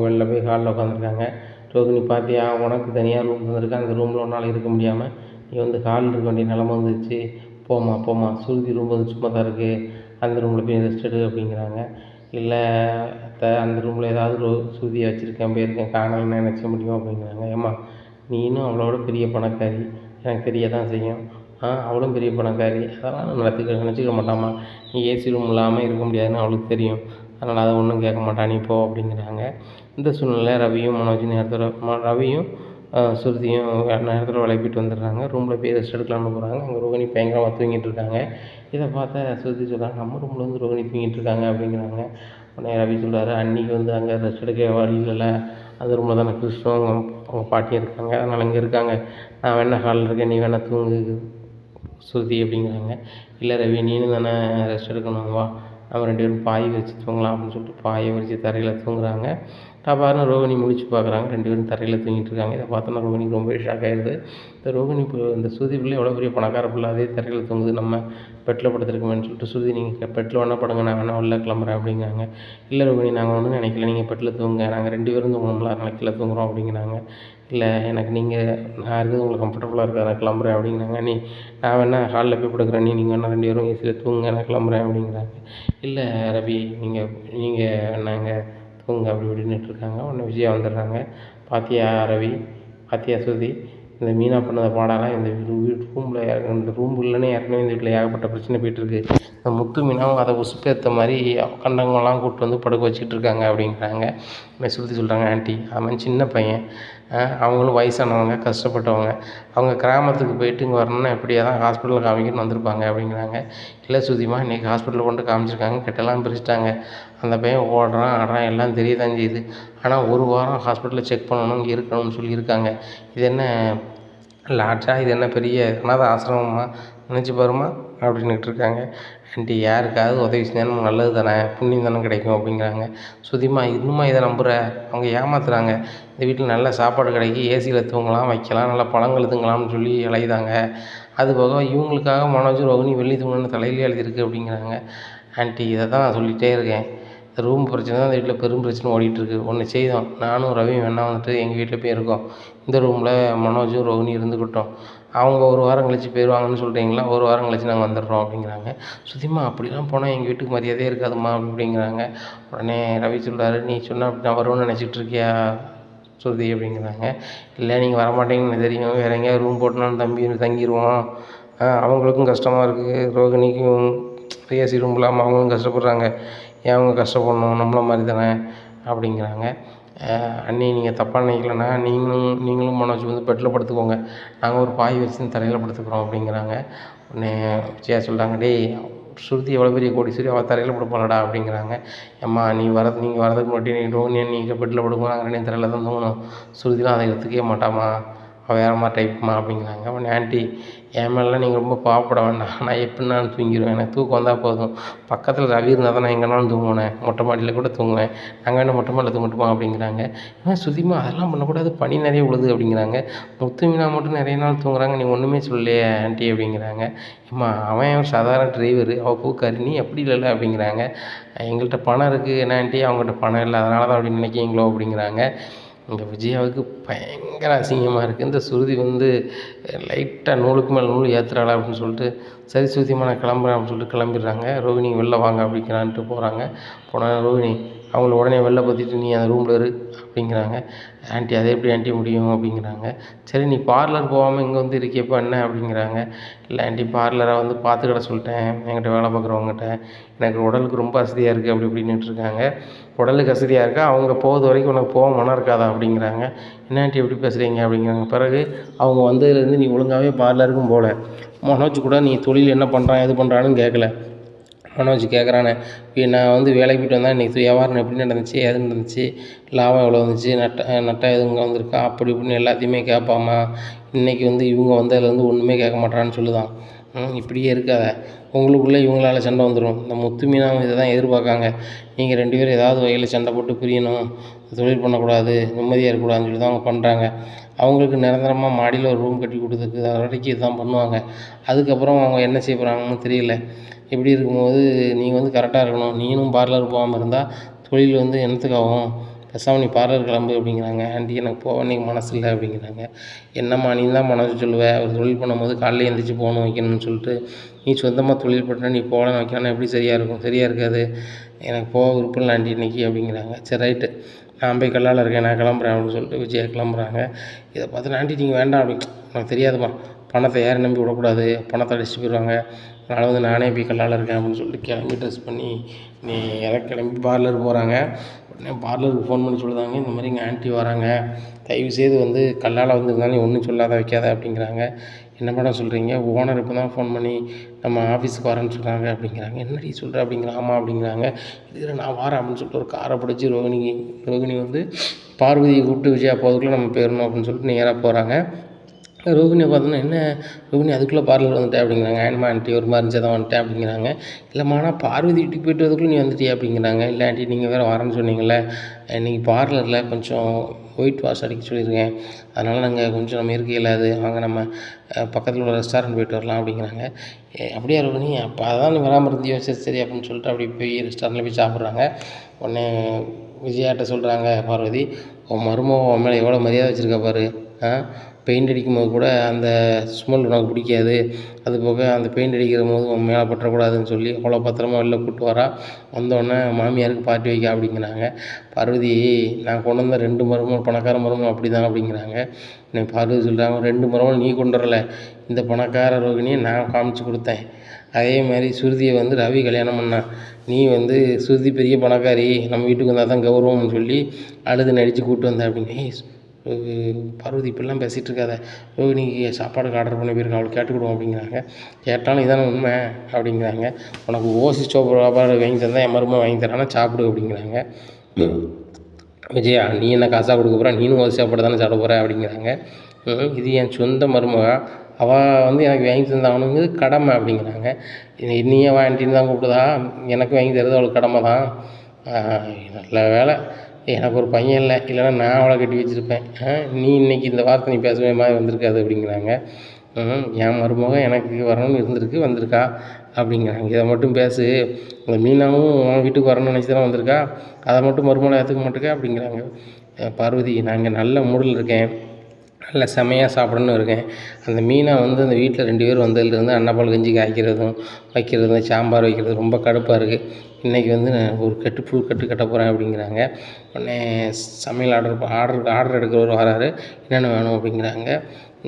வெளில போய் ஹாலில் உட்காந்துருக்காங்க. ரோகிணி பார்த்தியா உனக்கு தனியாக ரூம் தந்துருக்கேன், அந்த ரூமில் உன்னால் இருக்க முடியாமல் நீ வந்து ஹாலில் இருக்க வேண்டிய நிலமை வந்துருச்சு, போம்மா சுருதி ரூம் வந்து சும்மா தான் இருக்குது, அந்த ரூமில் போய் ரெஸ்ட் எடு அப்படிங்கிறாங்க. இல்லை அத்தை அந்த ரூமில் ஏதாவது சுருதியை வச்சுருக்கேன் போயிருக்கேன் காணலைன்னு நினச்ச முடியும் அப்படிங்கிறாங்க. ஏம்மா நீனும் அவளோட பெரிய பணக்காரி, எனக்கு தெரிய தான் செய்யும், அவளும் பெரிய பணக்காரி, அதெல்லாம் நினச்சிக்க மாட்டாம்மா, நீ ஏசி ரூம் இல்லாமல் இருக்க முடியாதுன்னு அவளுக்கு தெரியும், அதனால் அதை ஒன்றும் கேட்க மாட்டான் நீ போ அப்படிங்கிறாங்க. இந்த சூழ்நிலையில் ரவியும் சுருதியும் நேரத்தில் வேலைக்கு போய்ட்டு வந்துடுறாங்க. ரூமில் போய் ரெஸ்ட் எடுக்கலாம்னு போகிறாங்க. அங்கே ரோகிணி பயங்கரமாக தூங்கிட்டு இருக்காங்க. இதை பார்த்தா சுருதி சொல்கிறாங்க, நம்ம ரூமில் வந்து ரோகிணி தூங்கிட்டு இருக்காங்க அப்படிங்கிறாங்க. உடனே ரவி சொல்கிறாரு, அன்றைக்கி வந்து அங்கே ரெஸ்ட் எடுக்க வழி இல்லைல்ல, அந்த ரூமில் தானே கிருஷ்ணன் அவங்க பாட்டியும் இருக்காங்க, அதனால் இங்கே இருக்காங்க, நான் வேணா ஹாலில் இருக்கேன் நீ வேணா தூங்கு சுருதி அப்படிங்கிறாங்க. இல்லை ரவி நீனும் தானே ரெஸ்ட் எடுக்கணும், வா நம்ம 2 பேரும் பாய் விரித்து தூங்கலாம் அப்படின்னு சொல்லிட்டு பாயை விரித்து தரையில் தூங்குறாங்க. டபார்னு ரோகிணி முழிச்சு பார்க்குறாங்க, 2 பேரும் தரையில் தூங்கிட்டு இருக்காங்க. இதை பார்த்தோன்னா ரோகிணிக்கு ரொம்பவே ஷாக் ஆகிடுது. இந்த ரோகிணி இந்த சுருதி பிள்ளை எவ்வளோ பெரிய பணக்கார பிள்ளை, அதே தரையில் தூங்குது, நம்ம பெட்டில் படுத்துருக்கோமேன்னு சொல்லிட்டு சுருதி நீங்கள் பெட்டில் வேணா படுங்க நான் வேணா வெளில கிளம்புறேன் அப்படிங்கிறாங்க. இல்லை ரோகிணி நாங்கள் ஒன்றும் நினைக்கல, நீங்கள் பெட்டில் தூங்குங்க, நாங்கள் 2 பேரும் தூங்கணும்ல அதனால் கீழே தூங்குறோம் அப்படிங்கிறாங்க. இல்லை எனக்கு நான் இருக்கிறது உங்களுக்கு கம்ஃபர்டபுளாக இருக்கா, நான் கிளம்புறேன் அப்படிங்கிறாங்க. நான் வேணா ஹாலில் போய் படுக்கிறேன், நீங்கள் வேணா 2 பேரும் ஏசியில் தூங்குங்க நான் கிளம்புறேன் அப்படிங்கிறாங்க. இல்லை ரவி நீங்கள் நாங்கள் தூங்க அப்படி இப்படின்னுட்டுருக்காங்க. உடனே விஜயா வந்துடுறாங்க. பாத்தியா ரவி, பாத்தியா சுருதி, இந்த மீனா பண்ணதை பாடாலாம் இந்த ரூமில் இந்த ரூம் இல்லைன்னு ஏற்கனவே இந்த வீட்டில் ஏகப்பட்ட பிரச்சனை போயிட்டுருக்கு, இந்த முத்து மீனாவும் அதை உசுப்பேற்ற மாதிரி கண்டவங்களாம் கூப்பிட்டு வந்து படுக்க வச்சுக்கிட்டு இருக்காங்க அப்படிங்கிறாங்க. சுருதி சொல்கிறாங்க, ஆண்டி அவன் சின்ன பையன், அவங்களும் வயசானவங்க கஷ்டப்பட்டவங்க, அவங்க கிராமத்துக்கு போயிட்டு இங்கே வரணும்னா எப்படியா தான் ஹாஸ்பிட்டலில் காமிக்கணும்னு வந்திருப்பாங்க அப்படிங்கிறாங்க. இல்லை சுதிமா இன்றைக்கி ஹாஸ்பிட்டலில் கொண்டு காமிச்சிருக்காங்க, கெட்டெல்லாம் பிரிச்சுட்டாங்க, அந்த பையன் ஓடுறான் ஆடுறான் எல்லாம் தெரிய தான் செய்யுது, ஆனால் ஒரு வாரம் ஹாஸ்பிட்டலில் செக் பண்ணணும் இங்கே இருக்கணும்னு சொல்லியிருக்காங்க, இது என்ன லாட்ஜா, இது என்ன பெரிய அனாதை ஆசிரமமா, நினச்சி பாருமா அப்படின்னுட்டு இருக்காங்க. ஆண்டி யாருக்காவது உதவி செஞ்சாலும் நமக்கு நல்லது தானே, புண்ணியம் தானே கிடைக்கும் அப்படிங்கிறாங்க. சுதிமா இன்னுமா இதை நம்புகிற, அவங்க ஏமாத்துறாங்க, இந்த வீட்டில் நல்ல சாப்பாடு கிடைக்கி ஏசியில் தூங்கலாம் வைக்கலாம் நல்லா பழங்கள் தூங்கலாம்னு சொல்லி அலையுதாங்க, அதுபோக இவங்களுக்காக மனோஜ் ரோகிணி வெள்ளி தூங்கணும்னு தலையிலே எழுதியிருக்கு அப்படிங்கிறாங்க. ஆண்டி இதை தான் நான் சொல்லிகிட்டே இருக்கேன், இந்த ரூம் பிரச்சனை தான் அந்த வீட்டில் பெரும் பிரச்சனை ஓடிட்டுருக்கு. ஒன்று செய்தோம், நானும் ரவியும் வேணா வந்துட்டு எங்கள் வீட்டில் போய் இருக்கோம். இந்த ரூமில் மனோஜும் ரோகிணி இருந்துக்கிட்டோம். அவங்க 1 வாரம் கழிச்சு போயிடுவாங்கன்னு சொல்கிறீங்களா? 1 வாரம் கழிச்சு நாங்கள் வந்துடுறோம் அப்படிங்கிறாங்க. சுத்திம்மா அப்படிலாம் போனால் எங்கள் வீட்டுக்கு மரியாதையே இருக்காதும்மா அப்படிங்கிறாங்க. உடனே ரவி சொல்கிறாரு, நீ சொன்னால் அப்படி நான் வருவேன்னு நினச்சிட்டு இருக்கியா ஸ்ருதி அப்படிங்கிறாங்க. இல்லை நீங்கள் வரமாட்டீங்கன்னு எனக்கு தெரியும், வேறு எங்கேயாவது ரூம் போட்டுனாலும் தம்பி தங்கிடுவோம். அவங்களுக்கும் கஷ்டமாக இருக்குது, ரோகிணிக்கும் ஏசி ரூம் இல்லாமல் அவங்களும் கஷ்டப்படுறாங்க, ஏன் அவங்க கஷ்டப்படணும், நம்மள மாதிரி தானே அப்படிங்கிறாங்க. அண்ணி நீங்கள் தப்பாக நினைக்கலண்ணா, நீங்களும் மனோஜ் வந்து பெட்டில் படுத்துக்கோங்க, நாங்கள் ஒரு பாய் வச்சு தரையில் படுத்துக்கிறோம் அப்படிங்கிறாங்க. உடனே விஜயா சொல்கிறாங்க, டேய் ஸ்ருதி எவ்வளோ பெரிய கோடீஸ்வரி, அவள் தரையில் படுப்பாளடா அப்படிங்கிறாங்க. ஏம்மா நீங்கள் வரதுக்கு முன்னாடி ரோகிணி நீங்கள் பெட்டில் படுப்போம், நாங்கள் 2 தரையில் தான் தூங்கணும், ஸ்ருதிலாம் அதை எடுத்துக்கவே மாட்டாம்மா, அவள் வேறம்மா டைப்புமா அப்படிங்கிறாங்க. உடனே ஆண்டி என் மேலாம் நீங்கள் ரொம்ப பாவப்பட வேண்டாம், நான் எப்படினாலும் தூங்கிடுவேன், எனக்கு தூக்கம் வந்தால் போதும், பக்கத்தில் ரவி இருந்தால் தான் நான் எங்கேனாலும் தூங்குவேன், மொட்டை மாடியில் கூட தூங்குவேன், நாங்கள் வேணால் மொட்டை மாடியில் தூங்கட்டுமா அப்படிங்கிறாங்க. சுதிமா அதெல்லாம் பண்ணக்கூடாது, பனி நிறைய விழுது அப்படிங்கிறாங்க. முத்து மீனா மட்டும் நிறைய நாள் தூங்குறாங்க, நீ ஒன்றுமே சொல்லலையே ஆண்டி அப்படிங்கிறாங்க. ஏம்மா அவன் ஒரு சாதாரண டிரைவரு, அவள் பூக்காரி, நீ அப்படி இல்லைல்ல அப்படிங்கிறாங்க. எங்கள்கிட்ட பணம் இருக்குது என்ன ஆண்டி, அவங்ககிட்ட பணம் இல்லை, அதனால தான் அப்படி நினைக்கிங்களோ அப்படிங்கிறாங்க. இங்கே விஜயாவுக்கு பயங்கர அசிங்கமாக இருக்குது. இந்த ஸ்ருதி வந்து லைட்டாக நூலுக்கு மேலே நூல் ஏற்றுறாளா அப்படின்னு சொல்லிட்டு, சரி ஸ்ருதிம்மா நான் கிளம்புறேன் அப்படின்னு சொல்லிட்டு கிளம்பிடுறாங்க. ரோகிணி வெளில வாங்க அப்படிங்கிறான்ட்டு போகிறாங்க. போனால் ரோகிணி அவங்கள உடனே வெளில பற்றிட்டு நீ அந்த ரூமில் இரு அப்படிங்கிறாங்க. ஆண்டி அதை எப்படி ஆண்டி முடியும் அப்படிங்கிறாங்க. சரி நீ பார்லர் போகாமல் இங்கே வந்து இருக்கியப்போ என்ன அப்படிங்கிறாங்க. இல்லை ஆண்டி பார்லரை வந்து பார்த்துக்கிட சொல்லிட்டேன் என்கிட்ட வேலை பார்க்குறவங்ககிட்ட, எனக்கு உடலுக்கு ரொம்ப அசதியாக இருக்குது அப்படி இப்படின்னுட்டு இருக்காங்க. உடலுக்கு அசதியாக இருக்கா, அவங்க போகிறது வரைக்கும் உனக்கு போக மனம் இருக்காதா அப்படிங்கிறாங்க. என்ன ஆண்டி எப்படி பேசுகிறீங்க அப்படிங்கிறாங்க. பிறகு அவங்க வந்ததுலேருந்து நீ ஒழுங்காகவே பார்லருக்கும் போகல, மனோஜ் கூட நீ தொழில் என்ன பண்ணுறான் எது பண்ணுறான்னு கேட்கல. மனோஜ் கேட்குறானே, நான் வந்து வேலைக்கு போய்ட்டு வந்தேன், இன்றைக்கி வியாபாரம் எப்படி நடந்துச்சு, எது நடந்துச்சு, லாபம் எவ்வளோ வந்துச்சு, நட்டம் எதுவும் வந்திருக்கா அப்படி இப்படின்னு எல்லாத்தையுமே கேட்பாமா. இன்றைக்கி வந்து இவங்க வந்ததுலேருந்து ஒன்றுமே கேட்க மாட்டான்னு சொல்லுதான். இப்படியே இருக்காத, உங்களுக்குள்ளே இவங்களால சண்டை வந்துடும். இந்த முத்து மீனாவும் இதை தான் எதிர்பார்க்காங்க, நீங்கள் 2 பேரும் ஏதாவது வகையில் சண்டை போட்டு பிரியணும், தொழில் பண்ணக்கூடாது, நிம்மதியாக இருக்கக்கூடாதுன்னு சொல்லி தான் அவங்க பண்ணுறாங்க. அவங்களுக்கு நிரந்தரமாக மாடியில் ஒரு ரூம் கட்டி கொடுத்துருக்கு, அது வரைக்கும் இதுதான் பண்ணுவாங்க. அதுக்கப்புறம் அவங்க என்ன செய்ய போகிறாங்கன்னு தெரியல. இப்படி இருக்கும்போது நீங்கள் வந்து கரெக்டாக இருக்கணும், நீனும் பார்லர் போகாமல் இருந்தால் தொழில் வந்து என்னத்துக்கு ஆகும், பேசாமல் நீ பார்லர் கிளம்பு அப்படிங்கிறாங்க. ஆண்டி எனக்கு போக இன்றைக்கி மனசு இல்லை அப்படிங்கிறாங்க. என்னம்மா நீ தான் மனசு சொல்லுவேன், ஒரு தொழில் பண்ணும்போது காலையில் எழுந்திரிச்சி போகணும் வைக்கணும்னு சொல்லிட்டு, நீ சொந்தமாக தொழில் பண்ணுற நீ போகலான்னு வைக்கலாம்னா எப்படி சரியாக இருக்கும், சரியாக இருக்காது, எனக்கு போக விருப்பம் இல்லை ஆண்டி இன்றைக்கி அப்படிங்கிறாங்க. சரி ரைட்டு நான் போய் கல்லால் இருக்கேன், நான் கிளம்புறேன் அப்படின்னு சொல்லிட்டு விஜயா கிளம்புறாங்க. இதை பார்த்து ஆண்டி நீங்கள் வேண்டாம் அப்படின்னு, எனக்கு தெரியாதும்மா, பணத்தை யாரும் நம்பி விடக்கூடாது, பணத்தை அடிச்சுட்டு போயிடுவாங்க, அதனால் வந்து நானே போய் கல்லால் இருக்கேன் அப்படின்னு சொல்லிட்டு கிளம்பி ட்ரெஸ் பண்ணி நீ கிளம்பி பார்லர் போகிறாங்க. உடனே பார்லருக்கு ஃபோன் பண்ணி சொல்லுதாங்க, இந்த மாதிரி எங்கள் ஆண்டி வராங்க, தயவுசெய்து வந்து கல்லால் வந்திருந்தாலும் நீ ஒன்றும் சொல்லாத வைக்காத அப்படிங்கிறாங்க. என்ன மேடம் சொல்கிறீங்க, ஓனர் இப்போ தான் ஃபோன் பண்ணி நம்ம ஆஃபீஸுக்கு வரேன்னு சொல்கிறாங்க அப்படிங்கிறாங்க. என்னடி சொல்கிற அப்படிங்கிறாங்க. ஆமாம் அப்படிங்கிறாங்க. இதில் நான் வரேன் அப்படின்னு சொல்லிட்டு ஒரு காரை பிடிச்சி ரோகிணி வந்து பார்வதியை கூப்பிட்டு விஜயா போகிறதுக்குள்ளே நம்ம போயிடணும் அப்படின்னு சொல்லிட்டு நேராக போகிறாங்க. ரோகிணியை பார்த்தோன்னா, என்ன ரோகிணி அதுக்குள்ளே பார்லர் வந்துட்டேன் அப்படிங்கிறாங்க. ஆன்மா ஆண்டி ஒரு மாதிரி இருந்துச்சு தான் வந்துட்டேன் அப்படிங்கிறாங்க. இல்லைம்மா ஆனால் பார்வதி வீட்டுக்கு போய்ட்டு வரதுக்குள்ளே நீ வந்துட்டியா அப்படிங்கிறாங்க. இல்லை ஆண்டி நீங்கள் வேறு வரேன்னு சொன்னீங்கள்ல, இன்றைக்கி பார்லரில் கொஞ்சம் ஒயிட் வாஷ் அடிக்க சொல்லியிருக்கேன், அதனால் நாங்கள் கொஞ்சம் நம்ம இருக்க இயலாது, வாங்க நம்ம பக்கத்தில் உள்ள ரெஸ்டாரண்ட் போய்ட்டு வரலாம் அப்படிங்கிறாங்க. அப்படியே ரோகிணி அப்போ அதான் நீ வராமல் இருந்தியோ, சரி சரி அப்படின்னு சொல்லிட்டு அப்படி போய் ரெஸ்டாரண்ட்டில் போய் சாப்பிட்றாங்க. உடனே விஜயாட்ட சொல்கிறாங்க பார்வதி, உன் மருமக உன் மேலே எவ்வளோ மரியாதை வச்சுருக்கா பாரு, பெயிண்ட் அடிக்கும்போது கூட அந்த ஸ்மெல் உனக்கு பிடிக்காது, அதுபோக அந்த பெயிண்ட் அடிக்கிற போது உன் மேலே பற்றக்கூடாதுன்னு சொல்லி அவ்வளோ பத்திரமா வெளில கூப்பிட்டு வரா, வந்தோடனே மாமியாருக்கு பார்ட்டி வைக்க அப்படிங்கிறாங்க. பார்வதி நான் கொண்டு வந்த 2 மருமகள் பணக்கார மருமகள் அப்படி தான் அப்படிங்கிறாங்க. இன்னைக்கு பார்வதி சொல்கிறாங்க, 2 மருமகள் நீ கொண்டு வரல, இந்த பணக்கார ரோகிணியை நான் காமிச்சு கொடுத்தேன், அதே மாதிரி சுருதியை வந்து ரவி கல்யாணம் பண்ணான், நீ வந்து சுருதி பெரிய பணக்காரி, நம்ம வீட்டுக்கு வந்தால் தான் கௌரவம்னு சொல்லி அழுது நடித்து கூப்பிட்டு வந்தேன் அப்படிங்க. பார்வதி இப்படிலாம் பேசிகிட்டு இருக்காத, ரோகிணிக்கு சாப்பாடுக்கு ஆர்டர் பண்ணி போயிருக்கேன், அவளுக்கு கேட்டுக்கிடுவோம் அப்படிங்கிறாங்க. கேட்டாலும் இதானே உண்மை அப்படிங்கிறாங்க. உனக்கு ஓசி சாப்பாடு வாங்கி தந்தால் என் மருமக வாங்கி தரானா சாப்பிடு அப்படிங்கிறாங்க. விஜயா நீ என்ன காசாக கொடுக்க போகிற, நீனும் ஓசி சாப்பாடு தானே சாப்பிட போகிற அப்படிங்கிறாங்க. இது என் சொந்த மருமக, அவள் வந்து எனக்கு வாங்கி தந்தாகணுங்கிறது கடமை அப்படிங்கிறாங்க. நீயே வாங்கிட்டின்னு தான் கூப்பிடுதா, எனக்கு வாங்கி தருது அவளுக்கு கடமை தான், நல்ல வேலை எனக்கு ஒரு பையன் இல்லை, இல்லைன்னா நான் அவளை கட்டி வச்சுருப்பேன், நீ இன்றைக்கி இந்த வார்த்தை நீ பேசவே மாதிரி வந்திருக்காது அப்படிங்கிறாங்க. என் மருமகன் எனக்கு வரணும்னு இருந்திருக்கு, வந்திருக்கா அப்படிங்கிறாங்க. இதை மட்டும் பேசு, இந்த மீனாவும் உன் வீட்டுக்கு வரணும்னு நினச்சி தானே வந்திருக்கா, அதை மட்டும் மருமகளை ஏற்றுக்க மாட்டேங்க அப்படிங்கிறாங்க. பார்வதி, நான் இங்கே நல்ல மூடில் இருக்கேன், நல்ல செமையாக சாப்பிடணும்னு இருக்கேன். அந்த மீனா வந்து அந்த வீட்டில் 2 பேர் வந்ததுலேருந்து அன்னப்பால் கஞ்சி காய்க்கிறதும் வைக்கிறதும் சாம்பார் வைக்கிறது ரொம்ப கடுப்பாக இருக்குது. இன்றைக்கி வந்து நான் ஒரு ஃபுல் கட்டு கட்ட போகிறேன் அப்படிங்கிறாங்க. உடனே சமையல் ஆர்டர் எடுக்கிறவர் வராரு, என்னென்ன வேணும் அப்படிங்கிறாங்க.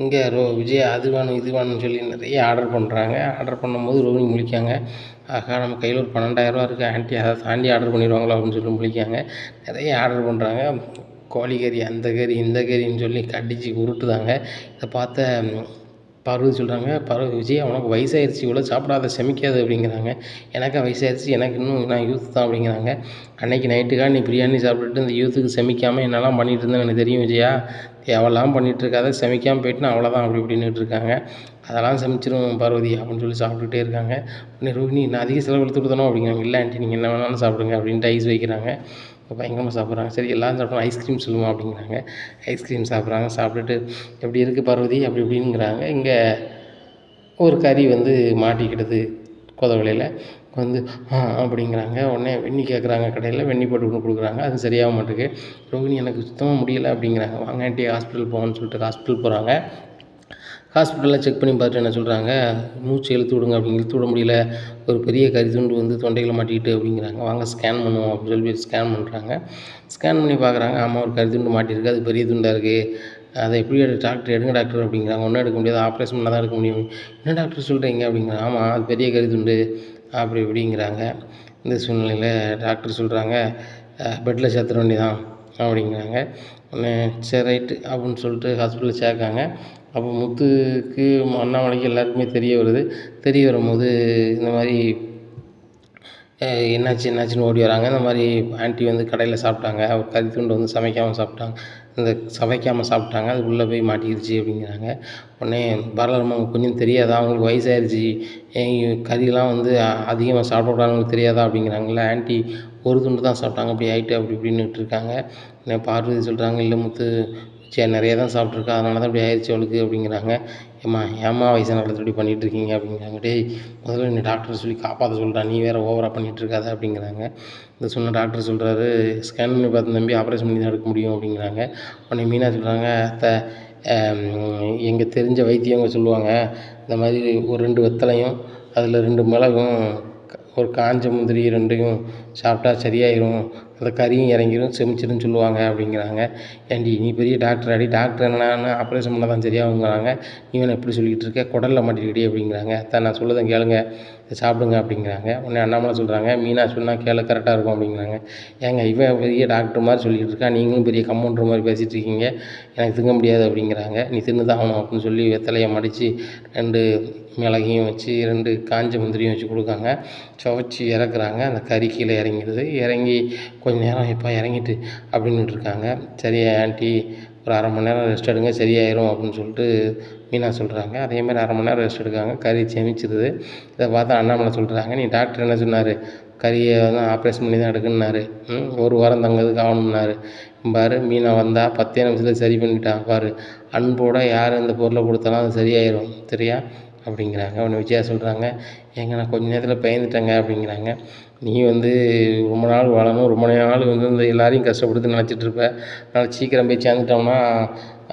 இங்கே விஜயா அது வேணும் இது வேணும்னு சொல்லி நிறைய ஆர்டர் பண்ணுறாங்க. ஆர்டர் பண்ணும்போது ரோஹிணி முழிக்காங்க. ஆகா, நம்ம கையில் ஒரு 12,000 இருக்குது, ஆண்டி அதை தாண்டி ஆர்டர் பண்ணிடுவாங்களோ அப்படின்னு சொல்லி முழிக்காங்க. நிறைய ஆர்டர் பண்ணுறாங்க. கோழிக்கறி, அந்த கறி இந்த கறின்னு சொல்லி கடிச்சு உருட்டுதாங்க. இதை பார்த்த பார்வதி சொல்கிறாங்க, விஜயா உனக்கு வயசாயிருச்சு, இவ்வளோ சாப்பிடாத, செமிக்காது அப்படிங்கிறாங்க. எனக்கா வயசாயிருச்சு, எனக்கு இன்னும் நான் யூத் தான் அப்படிங்கிறாங்க. அன்றைக்கி நைட்டுக்காக நீ பிரியாணி சாப்பிட்டுட்டு இந்த யூத்துக்கு செமிக்காமல் என்னெல்லாம் பண்ணிகிட்டு இருந்தேன்னு எனக்கு தெரியும் விஜயா, தேவையில்லாமல் பண்ணிகிட்ருக்காத, செமிக்காமல் போயிட்டுனா அவ்வளோதான் அப்படி இப்படின்னுட்டு இருக்காங்க. அதெல்லாம் செமிச்சிரும் பார்வதி அப்படின்னு சொல்லி சாப்பிட்டுட்டே இருக்காங்க. உடனே ரோஹிணி, நான் அதிக செலவு எடுத்து கொடுத்தனோ அப்படிங்கிறாங்க. இல்லை ஆண்டி, நீங்கள் என்ன வேணாலும் சாப்பிடுங்க அப்படின்ட்டு ஐஸ் வைக்கிறாங்க. பயங்கரமாக சாப்பிட்றாங்க. சரி எல்லோரும் சாப்பிட்டோம், ஐஸ்கிரீம் சொல்லுவோம் அப்படிங்கிறாங்க. ஐஸ்கிரீம் சாப்பிட்றாங்க. சாப்பிட்டுட்டு எப்படி இருக்குது பார்வதி அப்படி இப்படிங்கிறாங்க. இங்கே ஒரு கறி வந்து மாட்டிக்கிடுது கொதவலையில் வந்து அப்படிங்கிறாங்க. உடனே வெந்நி கேட்குறாங்க, கடையில் வெந்நி போட்டு ஒன்று கொடுக்குறாங்க. அது சரியாக மாட்டுக்கு. ரோஹிணி, எனக்கு சுத்தமாக முடியலை அப்படிங்கிறாங்க. வாங்க ஆண்டி ஹாஸ்பிட்டல் போகணும்னு சொல்லிட்டு ஹாஸ்பிட்டல் போகிறாங்க. ஹாஸ்பிட்டலில் செக் பண்ணி பார்த்துட்டு என்ன சொல்கிறாங்க, மூச்சு இழுத்து விடுங்க அப்படின்னு. இழுத்து விட முடியல, ஒரு பெரிய கரித்துண்டு வந்து தொண்டையில் மாட்டிக்கிட்டு அப்படிங்கிறாங்க. வாங்க ஸ்கேன் பண்ணுவோம் அப்படின்னு சொல்லி ஸ்கேன் பண்ணுறாங்க. ஸ்கேன் பண்ணி பார்க்குறாங்க. ஆமாம், ஒரு கரித்துண்டு மாட்டியிருக்கு, அது பெரிய துண்டாக இருக்குது. அதை எப்படி டாக்டர் எடுங்க டாக்டர் அப்படிங்கிறாங்க. ஒன்றும் எடுக்க முடியாது, ஆப்ரேஷன் பண்ணால் தான் எடுக்க முடியும். என்ன டாக்டர் சொல்கிறீங்க அப்படிங்கிறாங்க. ஆமாம், அது பெரிய கரித்துண்டு அப்படி இப்படிங்கிறாங்க. இந்த சூழ்நிலையில் டாக்டர் சொல்கிறாங்க, பெட்டில் சேர்த்துற வேண்டியதான் அப்படிங்கிறாங்க. உடனே சரி ரைட்டு அப்படின்னு சொல்லிட்டு ஹாஸ்பிட்டலில் சேர்க்காங்க. அப்போ முத்துக்கு அண்ணாமலைக்கு எல்லாருக்குமே தெரிய வருது. தெரிய வரும்போது இந்த மாதிரி என்னாச்சுன்னு ஓடி வராங்க. இந்த மாதிரி ஆண்டி வந்து கடையில் சாப்பிட்டாங்க, ஒரு கறித்துண்டை வந்து சமைக்காமல் சாப்பிட்டாங்க, அது உள்ளே போய் மாட்டிக்கிடுச்சு அப்படிங்கிறாங்க. உடனே பரவாயில்லம்மா, கொஞ்சம் தெரியாதா, அவங்களுக்கு வயசாயிருச்சு, கறியெல்லாம் வந்து அதிகமாக சாப்பிடக்கூடாதுன்னு தெரியாதா அப்படிங்கிறாங்கள. ஆண்டி ஒரு துண்டு தான் சாப்பிட்டாங்க, அப்படி ஆகிட்டு அப்படி இப்படின்னுட்டு இருக்காங்க. பார்வதி சொல்கிறாங்க, இல்லை முத்து, சரி நிறையா தான் சாப்பிட்ருக்கா, அதனால தான் இப்படி ஆயிடுச்சு அவளுக்கு அப்படிங்கிறாங்க. ஏம்மா வயசான காலத்தில் இப்படி பண்ணிகிட்ருக்கீங்க அப்படிங்கிறாங்க. டேய், முதல்ல என்னை டாக்டர் சொல்லி காப்பாற்ற சொல்கிறா, நீ வேறு ஓவராக பண்ணிகிட்ருக்காத அப்படிங்கிறாங்க. இதை சொன்ன டாக்டர் சொல்கிறாரு, ஸ்கேன் பண்ணி பார்த்து தம்பி, ஆப்ரேஷன் பண்ணி தான் எடுக்க முடியும் அப்படிங்கிறாங்க. உடனே மீனா சொல்கிறாங்க, எங்கள் தெரிஞ்ச வைத்தியவங்க சொல்லுவாங்க, இந்த மாதிரி ஒரு 2 வெத்தலையும் அதில் 2 மிளகும் ஒரு காஞ்ச முந்திரி 2யும் சாப்பிட்டா சரியாயிடும், அந்த கறியும் இறங்கிடும், செமிச்சிருன்னு சொல்லுவாங்க அப்படிங்கிறாங்க. ஏண்டி நீ பெரிய டாக்டர் டாக்டர் என்னன்னா ஆப்ரேஷன் பண்ணால் தான் சரியாகுங்கிறாங்க, நீ வேணும் எப்படி சொல்லிக்கிட்டு இருக்க, குடலில் மாட்டிக்கிட்டே அப்படிங்கிறாங்க. நான் சொல்லுறதை கேளுங்க, சாப்பிடுங்க அப்படிங்கிறாங்க. உடனே அண்ணாமலை சொல்கிறாங்க, மீனா சொன்னால் கேளு, கரெக்டாக இருக்கும் அப்படிங்கிறாங்க. ஏங்க இவன் பெரிய டாக்டர் மாதிரி சொல்லிக்கிட்டு இருக்கா, நீங்களும் பெரிய கம்பவுண்டர் மாதிரி பேசிகிட்டு இருக்கீங்க, எனக்கு திங்க முடியாது அப்படிங்கிறாங்க. நீ தின்னு தான் ஆகணும் அப்படின்னு சொல்லி வெத்தலையை மடித்து 2 மிளகையும் வச்சு 2 காஞ்ச முந்திரியும் வச்சு கொடுக்காங்க. துவச்சி இறக்குறாங்க. அந்த கறி கீழே இறங்கிடுது. இறங்கி கொஞ்சம் நேரம் எப்போ இறங்கிட்டு அப்படின்னுட்டு இருக்காங்க. சரி ஆண்டி, ஒரு 1/2 மணி நேரம் ரெஸ்ட் எடுங்க, சரியாயிரும் அப்படின்னு சொல்லிட்டு மீனா சொல்கிறாங்க. அதேமாதிரி 1/2 மணி நேரம் ரெஸ்ட் எடுக்காங்க. கறி செமிச்சிருது. இதை பார்த்தா அண்ணாமலை சொல்கிறாங்க, நீ டாக்டர் என்ன சொன்னார், கறியை வந்து ஆப்ரேஷன் பண்ணி தான் எடுக்கணுன்னாரு, 1 வாரம் தங்கிறதுக்கு ஆகணும்னாரு. பாரு, மீனா வந்தால் 10 நிமிஷத்தில் சரி பண்ணிட்டான் பாரு, அன்போட யார் இந்த பொருளை கொடுத்தாலும் அது சரியாயிரும் சரியா அப்படிங்கிறாங்க. உடனே விஜயா சொல்கிறாங்க, ஏங்க நான் கொஞ்ச நேரத்தில் பயந்துட்டேங்க அப்படிங்கிறாங்க. நீ வந்து ரொம்ப நாள் வாழணும், ரொம்ப நாள் வந்து இந்த எல்லாரையும் கஷ்டப்படுத்து நினச்சிட்ருப்ப, அதனால் சீக்கிரம் போய் சேர்ந்துட்டோம்னா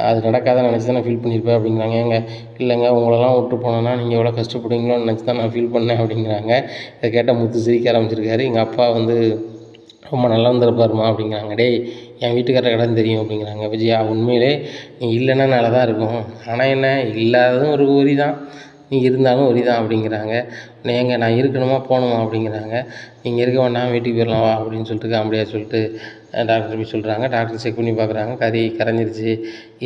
அது நடக்காதுன்னு நினச்சி தான் நான் ஃபீல் பண்ணியிருப்பேன் அப்படிங்கிறாங்க. ஏங்க இல்லைங்க, உங்களெல்லாம் விட்டு போனோன்னா நீங்கள் எவ்வளோ கஷ்டப்படுவீங்களோன்னு நினச்சி தான் நான் ஃபீல் பண்ணேன் அப்படிங்கிறாங்க. இதை கேட்டால் முத்து சிரிக்க ஆரம்பிச்சிருக்காரு. எங்கள் அப்பா வந்து ரொம்ப நல்லா இருந்திருப்பாருமா அப்படிங்கிறாங்க. டேய், என் வீட்டுக்காரர் கடன் தெரியும் அப்படிங்கிறாங்க. விஜயா, உண்மையிலே நீ இல்லைன்னா நல்லா தான் இருக்கும், ஆனால் என்ன இல்லாததும் ஒரு உரி தான், நீ இருந்தாலும் உரி தான் அப்படிங்கிறாங்க. ஏங்க நான் இருக்கணுமா போகணுமா அப்படிங்கிறாங்க. நீங்கள் இருக்க வேண்டாம், வீட்டுக்கு போயிடலாம் வா அப்படின்னு சொல்லிட்டு காமெடியாக சொல்லிட்டு டாக்டர் போய் சொல்கிறாங்க. டாக்டர் செக் பண்ணி பார்க்குறாங்க, கறி கரைஞ்சிருச்சு.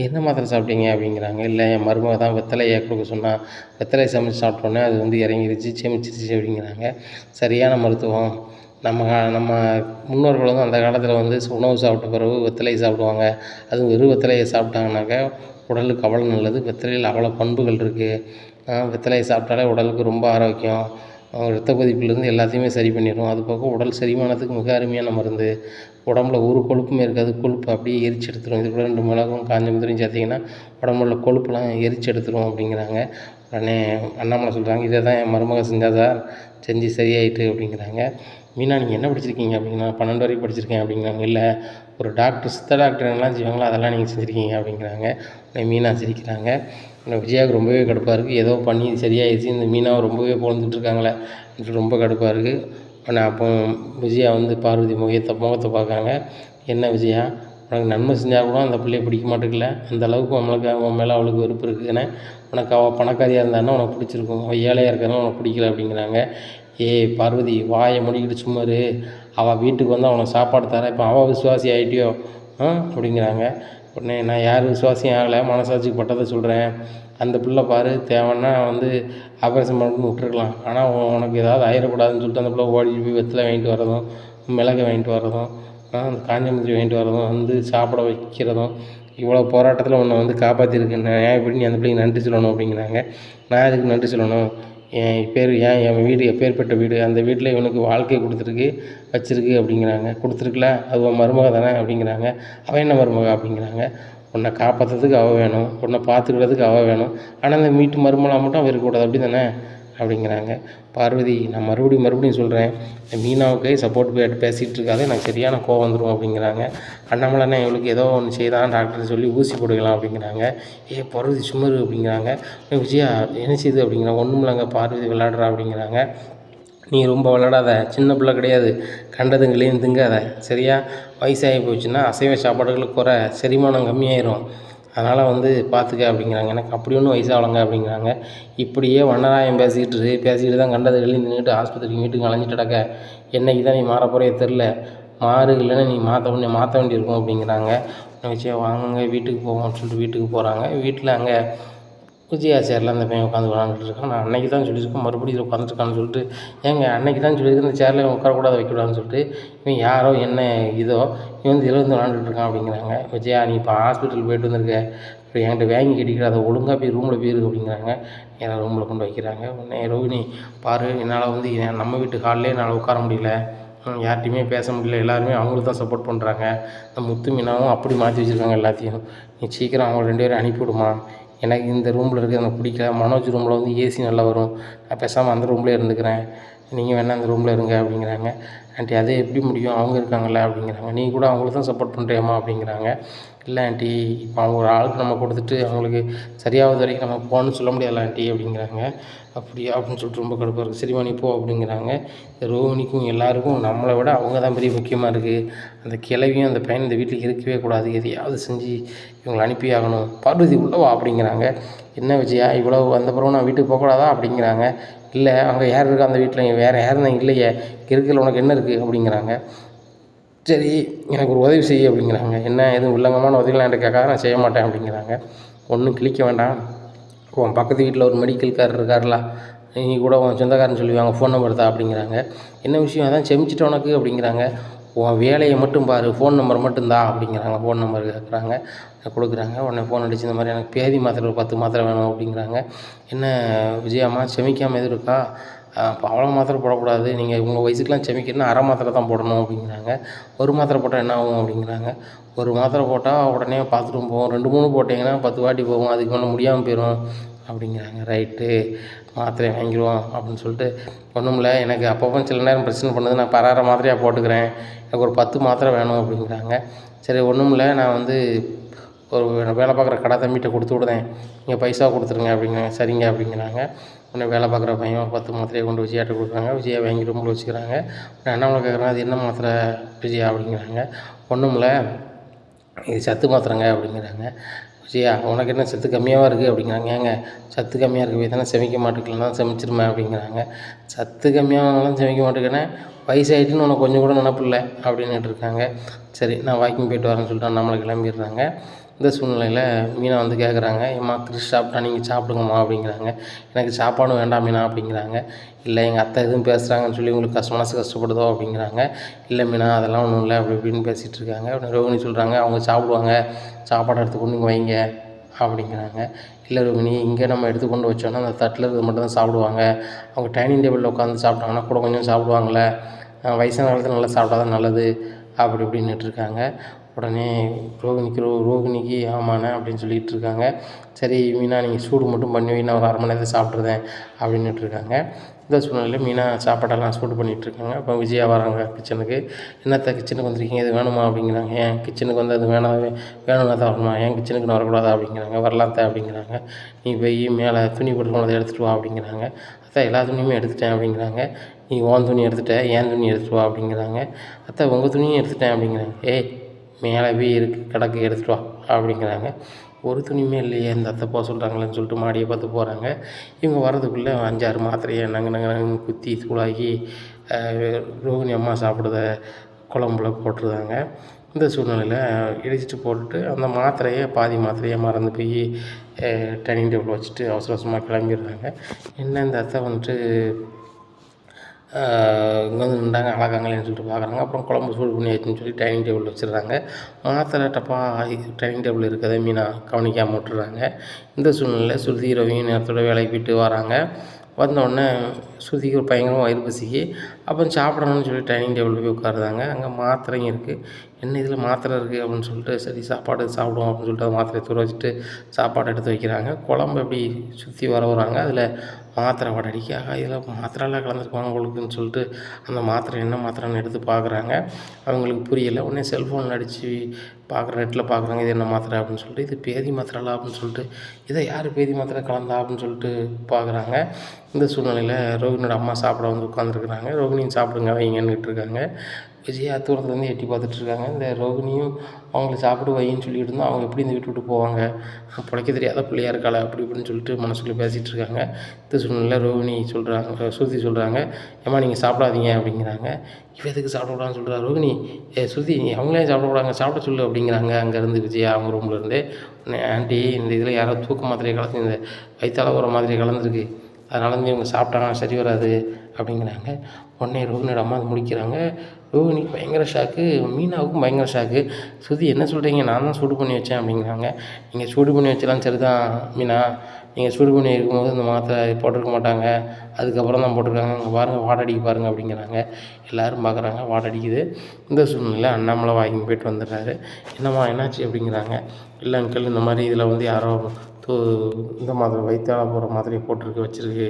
என்ன மாத்திரை சாப்பிட்டீங்க அப்படிங்கிறாங்க. இல்லை, என் மருமக தான் வெத்தலையை கொடுக்க சொன்னால், வெத்தலையை சமைச்சு சாப்பிட்டோன்னே அது வந்து இறங்கிருச்சு, செமிச்சிருச்சு அப்படிங்கிறாங்க. சரியான மருத்துவம். நம்ம முன்னோர்கள் வந்து அந்த காலத்தில் வந்து உணவு சாப்பிட்ட பிறகு வெத்தலையை சாப்பிடுவாங்க. அதுவும் வெறும் வெத்தலையை சாப்பிட்டாங்கனாக்கா உடலுக்கு அவ்வளோ நல்லது. வெத்தலையில் அவ்வளோ பண்புகள் இருக்குது. வெத்தலையை சாப்பிட்டாலே உடலுக்கு ரொம்ப ஆரோக்கியம். அவங்க ரத்த கொதிப்புலேருந்து எல்லாத்தையுமே சரி பண்ணிடும். அது போக உடல் செரிமானத்துக்கு மிக அருமையான மருந்து. உடம்புல ஒரு கொழுப்புமே இருக்காது, கொழுப்பு அப்படியே எரிச்சு எடுத்துரும். இது கூட 2 மிளகும் காஞ்ச முந்திரியும் சேர்த்திங்கன்னா உடம்புல உள்ள கொழுப்புலாம் எரிச்சு எடுத்துரும் அப்படிங்கிறாங்க. உடனே அண்ணாமலை சொல்கிறாங்க, இதை தான் என் மருமக செஞ்சா சார், செஞ்சு சரியாயிட்டு அப்படிங்கிறாங்க. மீனா நீங்கள் என்ன படிச்சிருக்கீங்க அப்படிங்கன்னா, 12 வரைக்கும் படிச்சிருக்கேன் அப்படிங்கிறாங்க. இல்லை, ஒரு டாக்டர் சித்த டாக்டர் என்னெல்லாம் செய்வாங்களோ அதெல்லாம் நீங்கள் செஞ்சுருக்கீங்க அப்படிங்கிறாங்க. உடனே மீனா சிரிக்கிறாங்க. விஜயாவுக்கு ரொம்பவே கடுப்பாக இருக்குது. ஏதோ பண்ணி சரியாயிடுச்சு, இந்த மீனாவை ரொம்பவே புகழ்ந்துட்டு இருக்காங்களே ரொம்ப கடுப்பாக இருக்குது. ஆனால் அப்போ விஜயா வந்து பார்வதி முகத்தை பார்க்காங்க. என்ன விஜயா, உனக்கு நன்மை செஞ்சால் கூட அந்த பிள்ளையை பிடிக்க மாட்டேங்கல, அந்த அளவுக்கு நம்மளுக்கு அவன் மேலே அவளுக்கு வெறுப்பு இருக்குதுன்னு. உனக்கு அவள் பணக்காரியாக இருந்தான்னா உனக்கு பிடிச்சிருக்கும், அவள் ஏழையாக இருக்கிறனால உனக்கு பிடிக்கல அப்படிங்கிறாங்க. பார்வதி வாயை மூடிக்கிட்டு சும்மா இரு, அவள் வீட்டுக்கு வந்து அவனுக்கு சாப்பாடு தரேன், இப்போ அவள் விசுவாசி ஆகிட்டியோ அப்படிங்கிறாங்க. உடனே நான் யார் விசுவாசியும் ஆகலை, மனசாட்சிக்கு பட்டதை சொல்கிறேன். அந்த பிள்ளை பாரு, தேவைன்னா வந்து ஆப்ரேஷன் பண்ணிட்டு விட்டுருக்கலாம், ஆனால் உனக்கு ஏதாவது ஆயிடக்கூடாதுன்னு சொல்லிட்டு அந்த பிள்ளை ஓடிட்டு போய் வெத்தலை வாங்கிட்டு வரதும், மிளகை வாங்கிட்டு வரதும், அந்த காஞ்ச முந்திரி வாங்கிட்டு வரதும், வந்து சாப்பிட வைக்கிறதும், இவ்வளோ போராட்டத்தில் உன்னை வந்து காப்பாற்றிருக்கு. நான் எப்படி நீ அந்த பிள்ளைக்கு நன்றி சொல்லணும் அப்படிங்கிறாங்க. நான் எதுக்கு நன்றி சொல்லணும், என் வீடு எப்பேற்பட்ட வீடு, அந்த வீட்டில் இவனுக்கு வாழ்க்கையை கொடுத்துருக்கு வச்சுருக்கு அப்படிங்கிறாங்க. கொடுத்துருக்குல, அது உன் மருமக தானே அப்படிங்கிறாங்க. அவன் என்ன மருமக அப்படிங்கிறாங்க. உன்னை காப்பாற்றுறதுக்கு அவள் வேணும், உன்னை பார்த்துக்கிறதுக்கு அவள் வேணும், ஆனால் அந்த வீட்டு மருமகளாக மட்டும் அவள் இருக்கக்கூடாது அப்படி தானே அப்படிங்கிறாங்க. பார்வதி, நான் மறுபடியும் சொல்கிறேன், இந்த மீனாவுக்கு சப்போர்ட் பேசிகிட்டு இருக்காது, எனக்கு சரியான கோவம் வந்துடும் அப்படிங்கிறாங்க. அண்ணாமலைன்னா இவளுக்கு ஏதோ ஒன்று செய்தான் டாக்டர் சொல்லி ஊசி போட்டுக்கலாம் அப்படிங்கிறாங்க. பார்வதி சும்மாரு அப்படிங்கிறாங்க. விஜயா என்ன செய்யுது அப்படிங்கிறாங்க. ஒன்றும் இல்லைங்க, பார்வதி விளையாடுறா அப்படிங்கிறாங்க. நீ ரொம்ப விளையாடாத, சின்ன பிள்ளை கிடையாது, கண்டதுங்களையும் திங்காத, சரியா, வயசாகி போச்சுன்னா அசைவ சாப்பாடுகளுக்கு குறை, செரிமானம் கம்மியாயிரும், அதனால் வந்து பார்த்துக்க அப்படிங்கிறாங்க. எனக்கு அப்படி ஒன்றும் வயசாகலங்க அப்படிங்கிறாங்க. இப்படியே வண்ணராயம் பேசிக்கிட்டு தான் கண்டதுகளையும் தின்னுட்டு ஆஸ்பத்திரிக்கு வீட்டுக்கு அலைஞ்சிட்டு கிடக்க, என்னைக்கு தான் நீ மாற போகிறே தெரில, மாறு இல்லைன்னா நீ மாற்ற வேண்டியிருக்கும் அப்படிங்கிறாங்க. வச்சு வாங்க வீட்டுக்கு போவோம்னு சொல்லிட்டு வீட்டுக்கு போகிறாங்க. வீட்டில் அங்கே விஜயா சேரில் அந்த பையன் உட்காந்து விளாண்டுட்டு இருக்கான். நான் அன்னைக்கு தான் சொல்லியிருக்கேன், மறுபடியும் இதில் உட்காந்துருக்கான்னு சொல்லிட்டு, ஏங்க அன்னைக்கு தான் சொல்லியிருக்கேன் இந்த சேரில் உட்காரக்கூடாது வைக்கக்கூடாதுன்னு சொல்லிட்டு, இவன் யாரோ என்ன இதோ இவன் வந்து இதில் வந்து விளாண்டுட்டு இருக்கான் அப்படிங்கிறாங்க. விஜயா, நீ இப்போ ஹாஸ்பிட்டல் போய்ட்டு வந்திருக்க, இப்போ என்கிட்ட வாங்கி கட்டிக்கிற, அதை ஒழுங்காக போய் ரூமில் போயிரு அப்படிங்கிறாங்க. நேராக ரூமில் கொண்டு வைக்கிறாங்க. உடனே ரோகிணி, பாரு, என்னால் வந்து நம்ம வீட்டு ஹால்லே என்னால் உட்கார முடியல, யார்கிட்டையுமே பேச முடியல, எல்லாருமே அவங்களுக்கு தான் சப்போர்ட் பண்ணுறாங்க, இந்த முத்து மீனாவும் அப்படி மாற்றி வச்சுருக்காங்க எல்லாத்தையும், நீ சீக்கிரம் அவங்க 2 பேரும் அனுப்பிவிடுமா, எனக்கு இந்த ரூமில் இருக்கிறது எனக்கு பிடிக்கல, மனோஜ் ரூமில் வந்து ஏசி நல்லா வரும், நான் பேசாமல் அந்த ரூம்லேயே இருந்துக்கிறேன், நீங்கள் வேணால் அந்த ரூமில் இருங்க அப்படிங்கிறாங்க. ஆண்டி, அது எப்படி முடியும், அவங்க இருக்காங்கல்ல அப்படிங்கிறாங்க. நீ கூட அவங்களுக்கு தான் சப்போர்ட் பண்ணுறியாம்மா அப்படிங்கிறாங்க. இல்லை ஆண்டி, இப்போ அவங்க ஒரு ஆளுக்கு நம்ம கொடுத்துட்டு அவங்களுக்கு சரியாவது வரைக்கும் நம்ம போகணுன்னு சொல்ல முடியாதுல்ல ஆண்டி அப்படிங்கிறாங்க. அப்படியா அப்படின்னு சொல்லிட்டு ரொம்ப கடுப்பாக இருக்குது. சரிம்மா நீ போ அப்படிங்கிறாங்க. ரோஹிணிக்கும் எல்லாருக்கும் நம்மளை விட அவங்க தான் பெரிய முக்கியமாக இருக்குது, அந்த கிழவியும் அந்த பையன் இந்த வீட்டில் இருக்கவே கூடாது, எதையாவது செஞ்சு இவங்களை அனுப்பி ஆகணும். பார்வதி உள்ளவா அப்படிங்கிறாங்க. என்ன விஜயா, இவ்வளோ வந்த பிறகு நான் வீட்டுக்கு போகக்கூடாதா அப்படிங்கிறாங்க. இல்லை, அங்கே யார் இருக்கா அந்த வீட்டில், வேறு யாரும் தான் இல்லையே, இருக்கிறதுல உனக்கு என்ன இருக்குது அப்படிங்கிறாங்க. சரி, எனக்கு ஒரு உதவி செய்ய அப்படிங்கிறாங்க. என்ன எதுவும் உள்ளங்கமான உதவிலாம் என்கிட்ட கேட்காத, நான் செய்ய மாட்டேன் அப்படிங்கிறாங்க. ஒன்றும் கிழிக்க வேண்டாம், உன் பக்கத்து வீட்டில் ஒரு மெடிக்கல்காரர் இருக்கார்ல, நீ கூட உன் சொந்தக்காரன்னு சொல்லுவாங்க, ஃபோன் நம்பர் தான் அப்படிங்கிறாங்க. என்ன விஷயம், அதான் செமிச்சிட்ட உனக்கு அப்படிங்கிறாங்க. உன் வேலையை மட்டும் பாரு, ஃபோன் நம்பர் மட்டும்தான் அப்படிங்கிறாங்க. ஃபோன் நம்பர் கேட்குறாங்க, கொடுக்குறாங்க. உடனே ஃபோன் அடித்து இந்த மாதிரி எனக்கு பேதி மாத்திரை ஒரு 10 மாத்திரை வேணும் அப்படிங்கிறாங்க. என்ன விஜயாம்மா, செமிக்காமல் எதுவும் இருக்கா, அப்போ அவ்வளோ மாத்திரை போடக்கூடாது, நீங்கள் உங்கள் வயசுக்கெலாம் செமிக்கணும்னா அரை மாத்திரை தான் போடணும் அப்படிங்கிறாங்க. ஒரு மாத்திரை போட்டால் என்ன ஆகும் அப்படிங்கிறாங்க. ஒரு மாத்திரை போட்டால் உடனே பாத்ரூம் போகும், 2 3 போட்டிங்கன்னா 10 வாட்டி போகும், அதுக்கு மேலே முடியாமல் போயிடும் அப்படிங்கிறாங்க. ரைட்டு, மாத்திரை வாங்கிடுவோம் அப்படின்னு சொல்லிட்டு, ஒன்றும் இல்லை, எனக்கு அப்பப்போ சில நேரம் பிரச்சனை பண்ணுது, நான் பரார மாத்திரையாக போட்டுக்கிறேன், எனக்கு ஒரு 10 மாத்திரை வேணும் அப்படிங்கிறாங்க. சரி, ஒன்றும் இல்லை, நான் வந்து ஒரு வேலை பார்க்குற கடை தம்பிகிட்ட கொடுத்து விடுதேன், நீங்கள் பைசா கொடுத்துருங்க அப்படிங்கிறாங்க. சரிங்க அப்படிங்கிறாங்க. உடனே வேலை பார்க்குற பையன் ஒரு 10 மாத்திரையை கொண்டு விஜயாட்ட கொடுக்குறாங்க. விஜயா வாங்கி ரூமில் வச்சுக்கிறாங்க. உடனே அண்ணாமலை கேட்குறாங்க, அது என்ன மாத்திரை விஜயா அப்படிங்கிறாங்க. ஒன்றும் இல்லை, இது சத்து மாத்திரைங்க அப்படிங்கிறாங்க. விஜயா, உனக்கு என்ன சத்து கம்மியாக இருக்குது அப்படிங்கிறாங்க. ஏங்க சத்து கம்மியாக இருக்குது போய் தானே செமிக்க மாட்டேங்கலாம் தான் செமிச்சிருமே அப்படிங்கிறாங்க. சத்து கம்மியாகனாலும் செமிக்க மாட்டேங்கிறேன், வயசாகிட்டுன்னு உனக்கு கொஞ்சம் கூட நினப்பில்லை அப்படின்னுட்டு இருக்காங்க. சரி, நான் வாக்கிங் போய்ட்டு வரேன்னு சொல்லிட்டு நம்மளை கிளம்பிடுறாங்க. இந்த சூழ்நிலையில் மீனா வந்து கேட்குறாங்க, ஏம்மா கிறிஸ் சாப்பிட்டா நீங்கள் சாப்பிடுங்கம்மா அப்படிங்கிறாங்க. எனக்கு சாப்பாடும் வேண்டாம் மீனா அப்படிங்கிறாங்க. இல்லை, எங்கள் அத்தை எதுவும் பேசுகிறாங்கன்னு சொல்லி உங்களுக்கு மனசு கஷ்டப்படுதோ அப்படிங்கிறாங்க. இல்லை மீனா, அதெல்லாம் ஒன்றும் இல்லை அப்படி இப்படின்னு பேசிகிட்டு இருக்காங்க. உடனே ரோகிணி சொல்கிறாங்க, அவங்க சாப்பிடுவாங்க, சாப்பாடு எடுத்து கொண்டு நீங்கள் வைங்க அப்படிங்கிறாங்க. இல்லை ரோகிணி, இங்கே நம்ம எடுத்து கொண்டு வச்சோன்னா அந்த தட்டில் இருக்கிறது மட்டும் தான் சாப்பிடுவாங்க. அவங்க டைனிங் டேபிளில் உட்காந்து சாப்பிட்டாங்கன்னா கூட கொஞ்சம் சாப்பிடுவாங்கள்ல, வயசான காலத்தில் நல்லா சாப்பிட்டா தான் நல்லது அப்படி இப்படின்னுட்டு இருக்காங்க. உடனே ரோகிணிக்கு ஆமாண்ணே அப்படின்னு சொல்லிகிட்டு இருக்காங்க. சரி மீனா, நீங்கள் சூடு மட்டும் பண்ணி வை, நான் ஒரு 1/2 மணி நேரத்தில் சாப்பிட்ருதேன் அப்படின்னுட்டு இருக்காங்க. இந்த சூழ்நிலையில் மீனா சாப்பாட்டெல்லாம் சூடு பண்ணிகிட்ருக்காங்க. அப்போ விஜயா வராங்க கிச்சனுக்கு. என்னத்த கிச்சனுக்கு வந்திருக்கீங்க, இது வேணுமா அப்படிங்கிறாங்க. ஏன் கிச்சனுக்கு வந்து அது வேணும்னா தான் வரணுமா, ஏன் கிச்சனுக்கு நான் வரக்கூடாதா அப்படிங்கிறாங்க. வரலாத்த அப்படிங்கிறாங்க. நீ போய் மேலே துணி போட்டுருக்கோம் அதை எடுத்துகிட்டு வா அப்படிங்கிறாங்க. அத்தை எல்லா துணியுமே எடுத்துட்டேன் அப்படிங்கிறாங்க. நீ உன் துணி எடுத்துகிட்ட, ஏன் துணி எடுத்துகிட்டு வா அப்படிங்கிறாங்க. அத்தை உங்கள் துணியும் எடுத்துட்டேன் அப்படிங்கிறாங்க. ஏய் மேலே போய் கிடக்கு எடுத்துகிட்டு வா அப்படிங்கிறாங்க. ஒரு துணியுமே இல்லையே, இந்த அத்தை போக சொல்கிறாங்களேன்னு சொல்லிட்டு மாடியை பார்த்து போகிறாங்க. இவங்க வர்றதுக்குள்ளே 5, 6 மாத்திரையை நங்கு குத்தி தூளாகி ரோகிணி அம்மா சாப்பிடுத குழம்புல போட்டுருந்தாங்க. இந்த சூழ்நிலையில் இடிச்சிட்டு போட்டுட்டு அந்த மாத்திரையை பாதி மாத்திரையை மறந்து போய் டைனிங் டேபிள் வச்சுட்டு அவசர அவசரமாக கிளம்பிடுறாங்க. என்ன இந்த அத்தை வந்துட்டு இங்கே வந்து நின்றாங்க அழகாங்களேன்னு சொல்லிட்டு பார்க்குறாங்க. அப்புறம் குழம்பு சூடு பண்ணி வச்சுன்னு சொல்லி டைனிங் டேபிள் வச்சிடுறாங்க. மாத்திரை டப்பா டைனிங் டேபிள் இருக்கிறத மீனா கவனிக்காமல் விட்டுறாங்க. இந்த சூழ்நிலையில் ஸ்ருதி ரவியும் நேரத்தோட வேலைக்கு போயிட்டு வராங்க. வந்தோடனே ஸ்ருதிக்கு ஒரு பயங்கரமாக வயிறு பசிக்கு. அப்போ சாப்பிடணும்னு சொல்லி டைனிங் டேபிளில் போய் உட்காருதாங்க. அங்கே மாத்திரையும் இருக்குது. என்ன இதில் மாத்திரை இருக்குது அப்படின்னு சொல்லிட்டு சரி சாப்பாடு சாப்பிடுவோம் அப்படின்னு சொல்லிட்டு அந்த மாத்திரையை தூர வச்சுட்டு சாப்பாடு எடுத்து வைக்கிறாங்க. குழம்பு எப்படி சுற்றி வராங்க. அதில் மாத்திரை வடடிக்கு இதில் மாத்திரைலாம் கலந்துருப்பாங்க உங்களுக்குன்னு சொல்லிட்டு அந்த மாத்திரை என்ன மாத்திரைன்னு எடுத்து பார்க்குறாங்க. அவங்களுக்கு புரியலை. உடனே செல்ஃபோனில் அடித்து நெட்டில் பார்க்குறாங்க இது என்ன மாத்திரை அப்படின்னு சொல்லிட்டு. இது பேதி மாத்திரைலாம் அப்படின்னு சொல்லிட்டு, இதை யார் பேதி மாத்திரை கலந்தா அப்படின்னு சொல்லிட்டு பார்க்குறாங்க. இந்த சூழ்நிலையில் ரோகிணியோட அம்மா சாப்பிட வந்து உட்காந்துருக்குறாங்க. ரோகிணியும் சாப்பிடுங்க வைங்கன்னுட்டு இருக்காங்க. விஜயா தூரத்துலேருந்து எட்டி பார்த்துட்ருக்காங்க. இந்த ரோகிணியும் அவங்கள சாப்பிடு வைன்னு சொல்லிட்டு இருந்தால் அவங்க எப்படி இந்த வீட்டு விட்டு போவாங்க, பிழைக்க தெரியாத பிள்ளையா இருக்காள அப்படி இப்படின்னு சொல்லிட்டு மனசுக்குள்ளே பேசிகிட்டு இருக்காங்க. இந்த சூழ்நிலையில் ரோகிணி சொல்கிறாங்க, ஸ்ருதி சொல்கிறாங்க, ஏம்மா நீங்கள் சாப்பிடாதீங்க அப்படிங்கிறாங்க. இவ எதுக்கு சாப்பிடக்கூடாதுன்னு சொல்கிறா ரோகிணி. ஸ்ருதி நீ அவங்களே சாப்பிடக்கூடாங்க, சாப்பிட சொல்லு அப்படிங்கிறாங்க. அங்கேருந்து விஜயா அவங்க ரூம்லேருந்து. ஆண்டி இந்த இதில் யாரோ தூக்க மாத்திரையை கலந்து இந்த வயிற்றால போகிற மாதிரியை கலந்துருக்கு, அதனால வந்து இவங்க சாப்பிட்டாங்கன்னா சரி வராது அப்படிங்கிறாங்க. உடனே ரோகிணியோட அம்மா அதை முடிக்கிறாங்க. ரோகிணிக்கு பயங்கர ஷாக்கு, மீனாவுக்கும் பயங்கர ஷாக்கு. ஸ்ருதி என்ன சொல்கிறீங்க, நான் தான் சூடு பண்ணி வச்சேன் அப்படிங்கிறாங்க. நீங்கள் சூடு பண்ணி வச்சலாம் சரி தான் மீனா, நீங்கள் சூடு பண்ணி இருக்கும்போது இந்த மாத்திரை போட்டிருக்க மாட்டாங்க, அதுக்கப்புறம் தான் போட்டிருக்காங்க, இங்கே பாருங்கள் வாடடிக்கு பாருங்கள் அப்படிங்கிறாங்க. எல்லோரும் பார்க்குறாங்க வாடடிக்குது. இந்த சூழ்நிலையில் அண்ணாமலை வாங்கி போய்ட்டு வந்துடுறாரு. என்னம்மா என்னாச்சு அப்படிங்கிறாங்க. இல்லை அங்கிள் இந்த மாதிரி இதில் வந்து யாரோ இந்த மாதிரி வயிற்றால போகிற மாத்திரையை போட்டிருக்கு வச்சுருக்கு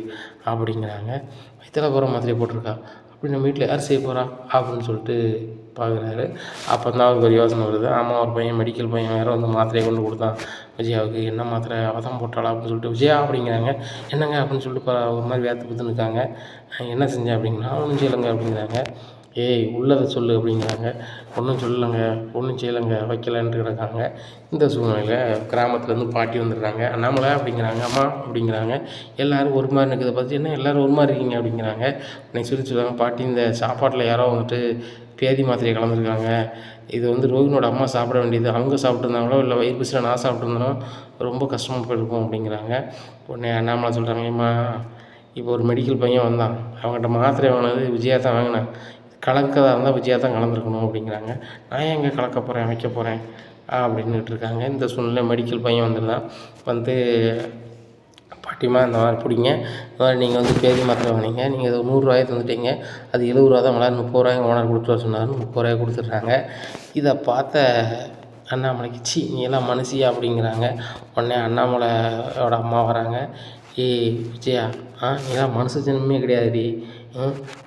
அப்படிங்கிறாங்க. வயிற்றால போகிற மாத்திரையை போட்டிருக்கா, அப்படி நம்ம வீட்டில் யார் செய்ய போகிறா அப்படின்னு சொல்லிட்டு பார்க்குறாரு. அப்போ தான் அவருக்கு ஒரு யோசனை வருது. ஆமாம் ஒரு பையன் மெடிக்கல் பையன் வேறு வந்து மாத்திரையை கொண்டு கொடுத்தான் விஜயாவுக்கு. என்ன மாத்திரை அவள் தான் போட்டாளா அப்படின்னு சொல்லிட்டு விஜயா அப்படிங்கிறாங்க. என்னங்க அப்படின்னு சொல்லிட்டு ஒரு மாதிரி வேற்று குத்துன்னு இருக்காங்க. என்ன செஞ்சேன் அப்படிங்கன்னா ஒன்றும் செய்யலைங்க அப்படிங்கிறாங்க. ஏய் உள்ளதை சொல்லு அப்படிங்கிறாங்க. ஒன்றும் சொல்லலைங்க, ஒன்றும் செய்யலைங்க, வைக்கலன்ட்டு கிடக்காங்க. இந்த சூழ்நிலையில் கிராமத்துலேருந்து பாட்டி வந்துடுறாங்க. அண்ணாமலை அப்படிங்கிறாங்க. அம்மா அப்படிங்கிறாங்க. எல்லோரும் ஒரு மாதிரி இருக்கிறத பார்த்து என்ன எல்லோரும் ஒரு மாதிரி இருக்கீங்க அப்படிங்கிறாங்க. அன்றைக்கி சொல்லுவாங்க பாட்டி இந்த சாப்பாட்டில் யாரோ வந்துட்டு பேதி மாத்திரையை கலந்துருக்காங்க, இது வந்து ரோகிணியோட அம்மா சாப்பிட வேண்டியது, அவங்க சாப்பிட்ருந்தாங்களோ இல்லை வயிறு பசியில் நான் சாப்பிட்ருந்தாலும் ரொம்ப கஷ்டமாக போயிருக்கும் அப்படிங்கிறாங்க. உடனே அண்ணாமலை சொல்கிறாங்க, ஏம்மா இப்போ ஒரு மெடிக்கல் பையன் வந்தான், அவங்ககிட்ட மாத்திரை வாங்கினது விஜயா தான் வாங்கினேன், கலக்கதாக இருந்தால் விஜயா தான் கலந்துருக்கணும் அப்படிங்கிறாங்க. நான் எங்கே கலக்க போகிறேன் வைக்க போகிறேன் அப்படின்னுட்டு இருக்காங்க. இந்த சூழ்நிலை மெடிக்கல் பையன் வந்துடுதான். வந்து பாட்டிமா இந்த மாதிரி பிடிங்க, இந்த மாதிரி நீங்கள் வந்து பேதி மாத்திரை வாங்கினீங்க, நீங்கள் இது 100 தந்துட்டீங்க, அது 70 தான் விளாட் 30 ஓனர் கொடுத்து வர சொன்னார், 30 கொடுத்துட்றாங்க. இதை பார்த்த அண்ணாமலைக்கு சி நீ எல்லாம் மனுஷியா அப்படிங்கிறாங்க. உடனே அண்ணாமலையோட அம்மா வராங்க. ஏய் விஜயா, நீலாம் மனுஷ ஜென்மமே கிடையாதுடி,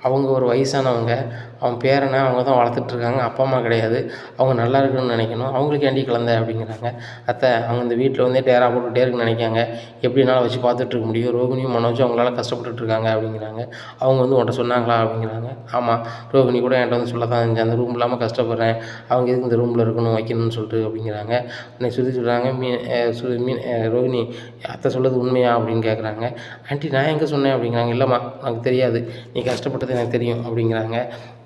அவங்க ஒரு வயசானவங்க, அவன் பேரனை அவங்க தான் வளர்த்துட்ருக்காங்க, அப்பா அம்மா கிடையாது, அவங்க நல்லா இருக்கணும்னு நினைக்கணும், அவங்களுக்கு ஏண்டி கலந்த அப்படிங்கிறாங்க. அத்தை அவங்க இந்த வீட்டில் வந்து டேரா போட்டுகிட்டே இருக்குன்னு நினைக்காங்க, எப்படினாலும் வச்சு பார்த்துட்ருக்க முடியும், ரோகிணியும் மனோஜும் அவங்களால கஷ்டப்பட்டுட்ருக்காங்க அப்படிங்கிறாங்க. அவங்க வந்து உன்ட்ட சொன்னாங்களா அப்படிங்கிறாங்க. ஆமாம் ரோகிணி கூட என்கிட்ட வந்து சொல்ல தான் இருந்துச்சு, அந்த ரூம் இல்லாமல் கஷ்டப்படுறேன், அவங்க எதுக்கு இந்த ரூமில் இருக்கணும் வைக்கணும்னு சொல்லிட்டு அப்படிங்கிறாங்க. இன்னைக்கு சொல்கிறாங்க ரோகிணி அத்தை சொல்கிறது உண்மையா அப்படின்னு கேட்குறாங்க. ஆண்டி நான் எங்கே சொன்னேன் அப்படிங்கிறாங்க. இல்லைம்மா எனக்கு தெரியாது, நீ கஷ்டப்பட்டது எனக்கு தெரியும் அப்படிங்கிறாங்க.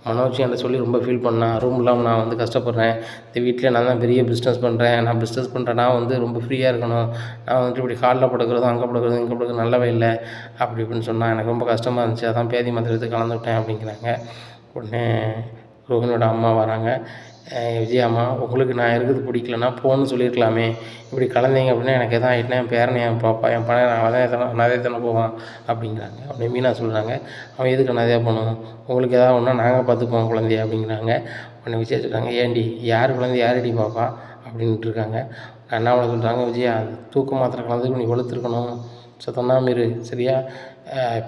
மனோஜ் என்கிட்ட சொல்லி ரொம்ப ஃபீல் பண்ணான், ரூம் இல்லாமல் நான் வந்து கஷ்டப்படுறேன், இந்த வீட்டில் நான் தான் பெரிய பிஸ்னஸ் பண்ணுறேன், நான் பிஸ்னஸ் பண்ணுறேன்னா வந்து ரொம்ப ஃப்ரீயாக இருக்கணும், நான் வந்துட்டு இப்படி ஹாலில் படுக்கிறதும் அங்கே படுக்கிறதும் இங்கே படுக்கிறது நல்லவே இல்லை அப்படி இப்படின்னு சொன்னால் எனக்கு ரொம்ப கஷ்டமாக இருந்துச்சு, அதான் பேதி மாத்திரத்துக்கு கலந்துவிட்டேன் அப்படிங்கிறாங்க. உடனே ரோஹினியோட அம்மா வராங்க. விஜயாம்மா உங்களுக்கு நான் இருக்கிறது பிடிக்கலன்னா போன்னு சொல்லியிருக்கலாமே, இப்படி கலந்தீங்க அப்படின்னா எனக்கு எதாவது ஆகிட்டுனா என் பேரனை என் பாப்பா என் பையன் அனாதையா தானே போவான் அப்படிங்கிறாங்க. உடனே மீனா சொல்கிறாங்க, அவன் எதுக்கு அனாதையாக போகணும், உங்களுக்கு எதாவது ஒன்றா நாங்கள் பார்த்துப்போம் குழந்தைய அப்படிங்கிறாங்க. உடனே விஜயா சொல்கிறாங்க, ஏண்டி யார் குழந்தைய யாரடி பாப்பா அப்படின்ட்டு இருக்காங்க. அண்ணாமலை சொல்கிறாங்க, விஜயா தூக்க மாத்திரை கலந்துக்கு நீ வெளுத்துருக்கணும், சத்தம்தான் இரு சரியா,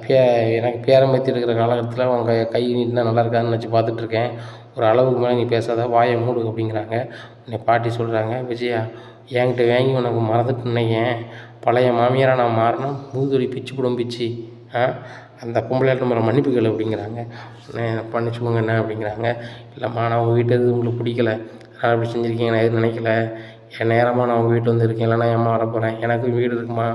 பே எனக்கு பேரம்பேத்தி இருக்கிற காலகட்டத்தில் அவங்க கை நீட்டினா நல்லா இருக்காதுன்னு நினச்சி பார்த்துட்ருக்கேன், ஒரு அளவுக்கு மேலே நீ பேசாத வாயை மூடு அப்படிங்கிறாங்க. உடனே பாட்டி சொல்கிறாங்க, விஜயா என்கிட்ட வாங்கி உனக்கு மறந்துட்டு நினைக்கேன், பழைய மாமியாராக நான் மாறினா மூதுவலி பிச்சு போடும் பிச்சு, அந்த பொம்பளையாட்ட மேலே மன்னிப்பு கேளு அப்படிங்கிறாங்க. பண்ணிச்சுக்கோங்க என்ன அப்படிங்கிறாங்க. இல்லைம்மா நான் உங்கள் வீட்டு எதுவும் உங்களுக்கு பிடிக்கல, நான் அப்படி செஞ்சுருக்கீங்க நான் எதுவும் நினைக்கல, என் நேரமாக நான் உங்கள் வீட்டில் வந்து இருக்கேன், இல்லைனா என் அம்மா வரப்போகிறேன், எனக்கும் வீடு இருக்குமா,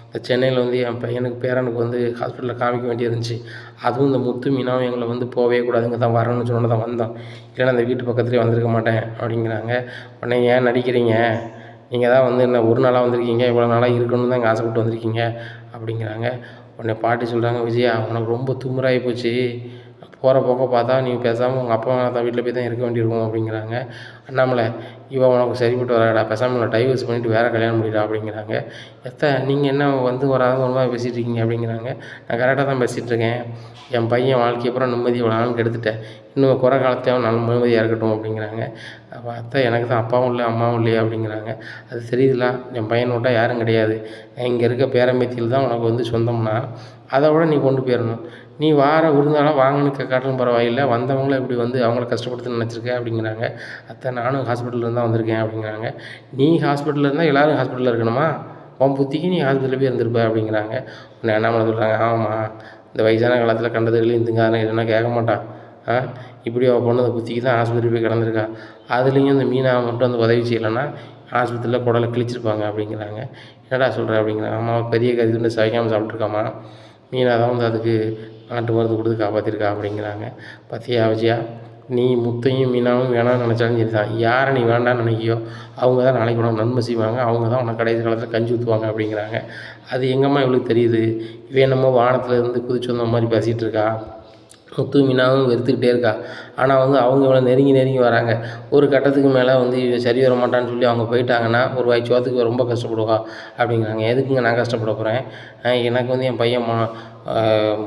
இந்த சென்னையில் வந்து என் பையனுக்கு பேரனுக்கு வந்து ஹாஸ்பிட்டலில் காமிக்க வேண்டியது இருந்துச்சு, அதுவும் இந்த முத்து மீனாவும் எங்களை வந்து போகவே கூடாதுங்க தான் வரணும்னு சொன்னோன்னு தான் வந்தோம், இல்லைன்னா அந்த வீட்டு பக்கத்துலேயே வந்திருக்க மாட்டேன் அப்படிங்கிறாங்க. உடனே ஏன் நடிக்கிறீங்க, நீங்கள் தான் வந்து என்ன ஒரு நாளாக வந்திருக்கீங்க, இவ்வளோ நாளாக இருக்கணும்னு தான் இங்கே ஆசைப்பட்டு வந்திருக்கீங்க அப்படிங்கிறாங்க. உடனே பாட்டி சொல்கிறாங்க, விஜயா உனக்கு ரொம்ப திமிராகி போச்சு, போகிற போக்க பார்த்தா நீ பேசாமல் உங்கள் அப்பா அம்மா வீட்டில் போய் தான் இருக்க வேண்டியிருக்கும் அப்படிங்கிறாங்க. அண்ணாமலை இவன் உனக்கு சரிப்பட்டு வராடா, பேசாமல் நான் டைவர்ஸ் பண்ணிவிட்டு வேறு கல்யாணம் பண்ணிடா அப்படிங்கிறாங்க. நீங்கள் என்ன வந்து வராத ஒரு மாதிரி பேசிகிட்டு இருக்கீங்க அப்படிங்கிறாங்க. நான் கரெக்டாக தான் பேசிகிட்டு இருக்கேன், என் பையன் வாழ்க்கை அப்புறம் நிம்மதி இவ்வளோ நாள் கெடுத்துட்டேன், இன்னும் குறை காலத்தையும் நல்ல நிம்மதியாக இருக்கட்டும் அப்படிங்கிறாங்க. அத்தை எனக்கு தான் அப்பாவும் இல்லை அம்மாவும் இல்லையா அப்படிங்கிறாங்க. அது தெரியுதுல, என் பையனை விட்டால் யாரும் கிடையாது, இங்கே இருக்க பேரம்பேத்தியில் தான் உனக்கு வந்து சொந்தம்னா அதை விட நீ கொண்டு போயிடணும், நீ வார விருந்தாலும் வாங்கன்னு காட்டிலும் பரவாயில்லை, வந்தவங்கள இப்படி வந்து அவங்கள கஷ்டப்படுத்துன்னு நினச்சிருக்க அப்படிங்கிறாங்க. அத்தை நானும் ஹாஸ்பிட்டலில் தான் வந்திருக்கேன் அப்படிங்கிறாங்க. நீ ஹாஸ்பிட்டலில் இருந்தால் எல்லோரும் ஹாஸ்பிட்டலில் இருக்கணுமா, உன் புத்திக்கு நீ ஹாஸ்பிட்டலில் போய் இருந்திருப்ப அப்படிங்கிறாங்க. உன்னை அண்ணாமலை சொல்கிறாங்க, ஆமாம் இந்த வயசான காலத்தில் கண்டதுகளையும் இதுங்காரன் இல்லைன்னா கேட்க மாட்டான், இப்படி அவள் பொண்ணு அந்த புத்திக்கு தான் ஆஸ்பத்திரி போய் கிடந்திருக்கா, அதுலேயும் இந்த மீனா மட்டும் அந்த உதவி செய்யலைன்னா ஆஸ்பத்திரியில் குடலை கிழிச்சிருப்பாங்க அப்படிங்கிறாங்க. என்னடா சொல்கிற அப்படிங்கிறாங்க. அம்மா பெரிய கருத்து சவைக்காமல் சாப்பிட்ருக்காமா, மீனா தான் வந்து அதுக்கு நாட்டு மருந்து கொடுத்து காப்பாற்றிருக்கா அப்படிங்கிறாங்க. பார்த்தியா விஜயா, நீ முத்தையும் மீனாவும் வேணாம்னு நினச்சாலும் சரி தான், யாரை நீ வேண்டாம்னு நினைக்கியோ அவங்க தான் நாளைக்கு உனக்கு நன்மை செய்வாங்க, அவங்க தான் உனக்கு கடைசி காலத்தில் கஞ்சி ஊற்றுவாங்க அப்படிங்கிறாங்க. அது எங்கம்மா இவளுக்கு தெரியுது, இவன் என்னமோ வானத்தில் இருந்து குதிச்சு வந்த மாதிரி பேசிகிட்டு இருக்கா, முத்து மீனாவும் வெறுத்துக்கிட்டே இருக்கா, ஆனால் வந்து அவங்க இவ்வளோ நெருங்கி வராங்க, ஒரு கட்டத்துக்கு மேலே வந்து இவ சரி வர மாட்டான்னு சொல்லி அவங்க போயிட்டாங்கன்னா ஒரு வாய் சோத்துக்கு ரொம்ப கஷ்டப்படுவா அப்படிங்கிறாங்க. எதுக்குங்க நான் கஷ்டப்பட போகிறேன், எனக்கு வந்து என் பையன்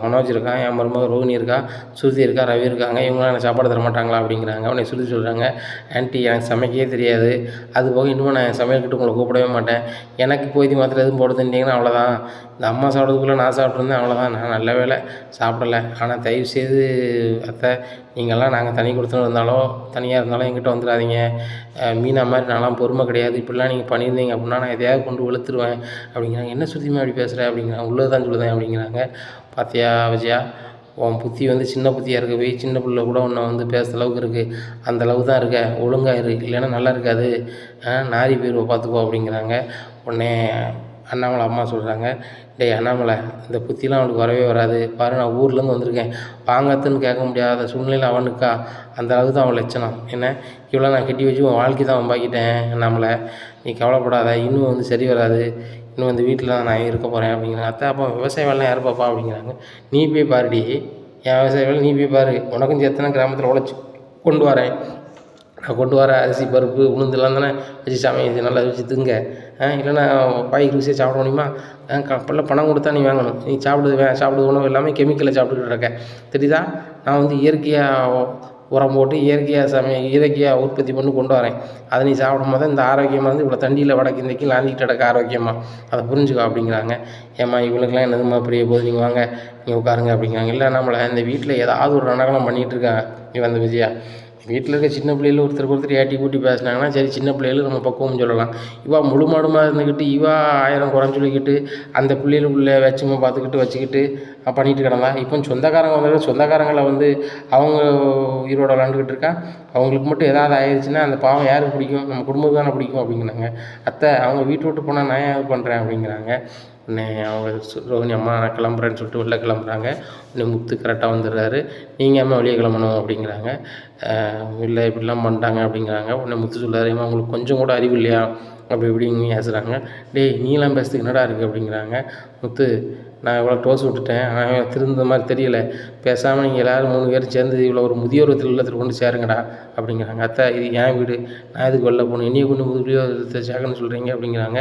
மனோஜ் இருக்கான், என் மருமக ரோஹினி இருக்கா, ஸ்ருதி இருக்கா, ரவி இருக்காங்க, இவங்களாம் எனக்கு சாப்பாடு தர மாட்டாங்களா அப்படிங்கிறாங்க. உடனே ஸ்ருதி சொல்கிறாங்க, ஆன்ட்டி எனக்கு சமைக்கவே தெரியாது, அது போக இன்னும் நான் சமையல்கிட்ட உங்களை கூப்பிடவே மாட்டேன், எனக்கு போய் மாத்திரம் எதுவும் போட தந்தீங்கன்னா அவ்வளோதான், இந்த அம்மா சாப்பிட்றதுக்குள்ளே நான் சாப்பிட்ருந்தேன் அவ்வளோதான், நான் நல்ல வேலை சாப்பிடலை, ஆனால் தயவுசெய்து அத்தை நீங்கள்லாம் நாங்கள் தனி கொடுத்துன்னு இருந்தாலோ தனியாக இருந்தாலும் என்கிட்ட வந்துடாதீங்க, மீனா மாதிரி நான்லாம் பொறுமை கிடையாது, இப்படிலாம் நீங்கள் பண்ணியிருந்தீங்க அப்படின்னா நான் எதையாவது கொண்டு வெளுத்துருவேன் அப்படிங்கிறாங்க. என்ன சுத்தியமாக அப்படி பேசுகிற அப்படிங்கிறாங்க. உள்ளது தான் சொல்லுதேன் அப்படிங்கிறாங்க. பார்த்தியா விஜயா, உன் புத்தி வந்து சின்ன புத்தியாக இருக்க போய் சின்ன பிள்ளை கூட உன்னை வந்து பேசுகிற அளவுக்கு இருக்குது, அந்த அளவுக்கு தான் இருக்க, ஒழுங்காக இரு, இல்லைன்னா நல்லா இருக்காது, நாரி போயிடுவ பார்த்துக்கோ அப்படிங்கிறாங்க. உடனே அண்ணாமலை அம்மா சொல்கிறாங்க, டேய் அண்ணாமலை இந்த புத்திலாம் அவனுக்கு வரவே வராது பாரு, நான் ஊர்லேருந்து வந்திருக்கேன், வாங்கத்துன்னு கேட்க முடியாத சூழ்நிலையில் அவனுக்கா, அந்த அளவுக்கு தான் அவன் லட்சணம், என்ன இவ்வளோ நான் கட்டி வச்சு உன் வாழ்க்கை தான் வம்பாக்கிட்டேன் அண்ணாமலை, நீ கவலைப்படாத, இன்னும் வந்து சரி வராது, இன்னும் வந்து வீட்டில் தான் நான் இருக்க போகிறேன் அப்படிங்கிறாங்க. அத்தை அப்போ விவசாய வேலைலாம் யார் பாப்பா அப்படிங்கிறாங்க. நீ போய் பாருடி, என் விவசாய வேலை நீ போய் பாரு, உனக்கும் சேர்த்துனா கிராமத்தில் உழைச்சி கொண்டு வரேன், நான் கொண்டு வர அரிசி பருப்பு உளுந்துலாம் தானே வச்சு சமைச்சு நல்லா வச்சு திங்க, இல்லைன்னா பாய்க்கு ருசியாக சாப்பிட முடியுமா, அப்போல்லாம் பணம் கொடுத்தா நீ வாங்கணும், நீ சாப்பிடுறது உணவு எல்லாமே கெமிக்கலை சாப்பிட்டுக்கிட்டு இருக்க தெரியுதா, நான் வந்து இயற்கையாக உரம் போட்டு இயற்கையாக உற்பத்தி பண்ணி கொண்டு வரேன், அதை நீ சாப்பிடும் போது இந்த ஆரோக்கியமாக வந்து இவ்வளோ தண்டியில் வடக்கு இன்றைக்கி லாந்திக்கிட்டு கிடக்க ஆரோக்கியமாக, அதை புரிஞ்சுக்கோ அப்படிங்கிறாங்க. ஏம்மா இவங்களுக்குலாம் என்னதுமா பெரிய போது, நீங்கள் வாங்க நீங்கள் உட்காருங்க அப்படிங்கிறாங்க. இல்லை நம்மளை இந்த வீட்டில் ஏதாவது ஒரு ரணகலம் பண்ணிகிட்டு இருக்காங்க, நீ வந்து விஜயா வீட்டில் இருக்க சின்ன பிள்ளைகள் ஒருத்தருக்கு ஏட்டி கூட்டி பேசினாங்கன்னா சரி, சின்ன பிள்ளைகளும் நம்ம பக்குவம் சொல்லலாம், இவா முழு மாடுமாக இருந்துக்கிட்டு இவா 1000 குறைன்னு சொல்லிக்கிட்டு அந்த பிள்ளைகளுக்குள்ளே வச்சுமா வச்சுக்கிட்டு பண்ணிட்டு கிடந்தா, இப்போ சொந்தக்காரங்க வந்து சொந்தக்காரங்களை வந்து அவங்க உயிரோட விளாண்டுக்கிட்டு இருக்கா, அவங்களுக்கு மட்டும் ஏதாவது ஆயிடுச்சுன்னா அந்த பாவம் யாருக்கு பிடிக்கும், நம்ம குடும்பத்துக்கு தானே பிடிக்கும் அப்படிங்கிறாங்க. அத்தை அவங்க வீட்டு விட்டு போனால் நான் ஏன் பண்ணுறேன் அப்படிங்கிறாங்க. உடனே அவங்க ரோஹினி அம்மா நான் கிளம்புறேன்னு சொல்லிட்டு வெளில கிளம்புறாங்க. உடனே முத்து கரெக்டாக வந்துடுறாரு. நீங்கள் அம்மா வெளியே கிளம்பணும் அப்படிங்கிறாங்க. இல்லை இப்படிலாம் பண்ணிட்டாங்க அப்படிங்கிறாங்க. உடனே முத்து சொல்கிறாரு, ஏம்மா உங்களுக்கு கொஞ்சம் கூட அறிவு இல்லையா அப்படி இப்படின்னு பேசுகிறாங்க. டேய் நீலாம் பேசுறதுக்கு என்னடா இருக்குது அப்படிங்கிறாங்க. முத்து நான் இவ்வளோ டோஸ் விட்டுட்டேன், ஆனால் திருந்த மாதிரி தெரியல. பேசாமல் நீங்கள் எல்லோரும் 3 பேரும் சேர்ந்து இவ்வளோ ஒரு முதியோர் இல்லத்தில் கொண்டு சேருங்கடா அப்படிங்கிறாங்க. அத்தை இது என் வீடு, நான் எதுக்கு வெளில போகணும், என்னையை கொண்டு முதியோர் இல்லத்தில் சேர்க்கணும்னு சொல்கிறீங்க அப்படிங்கிறாங்க.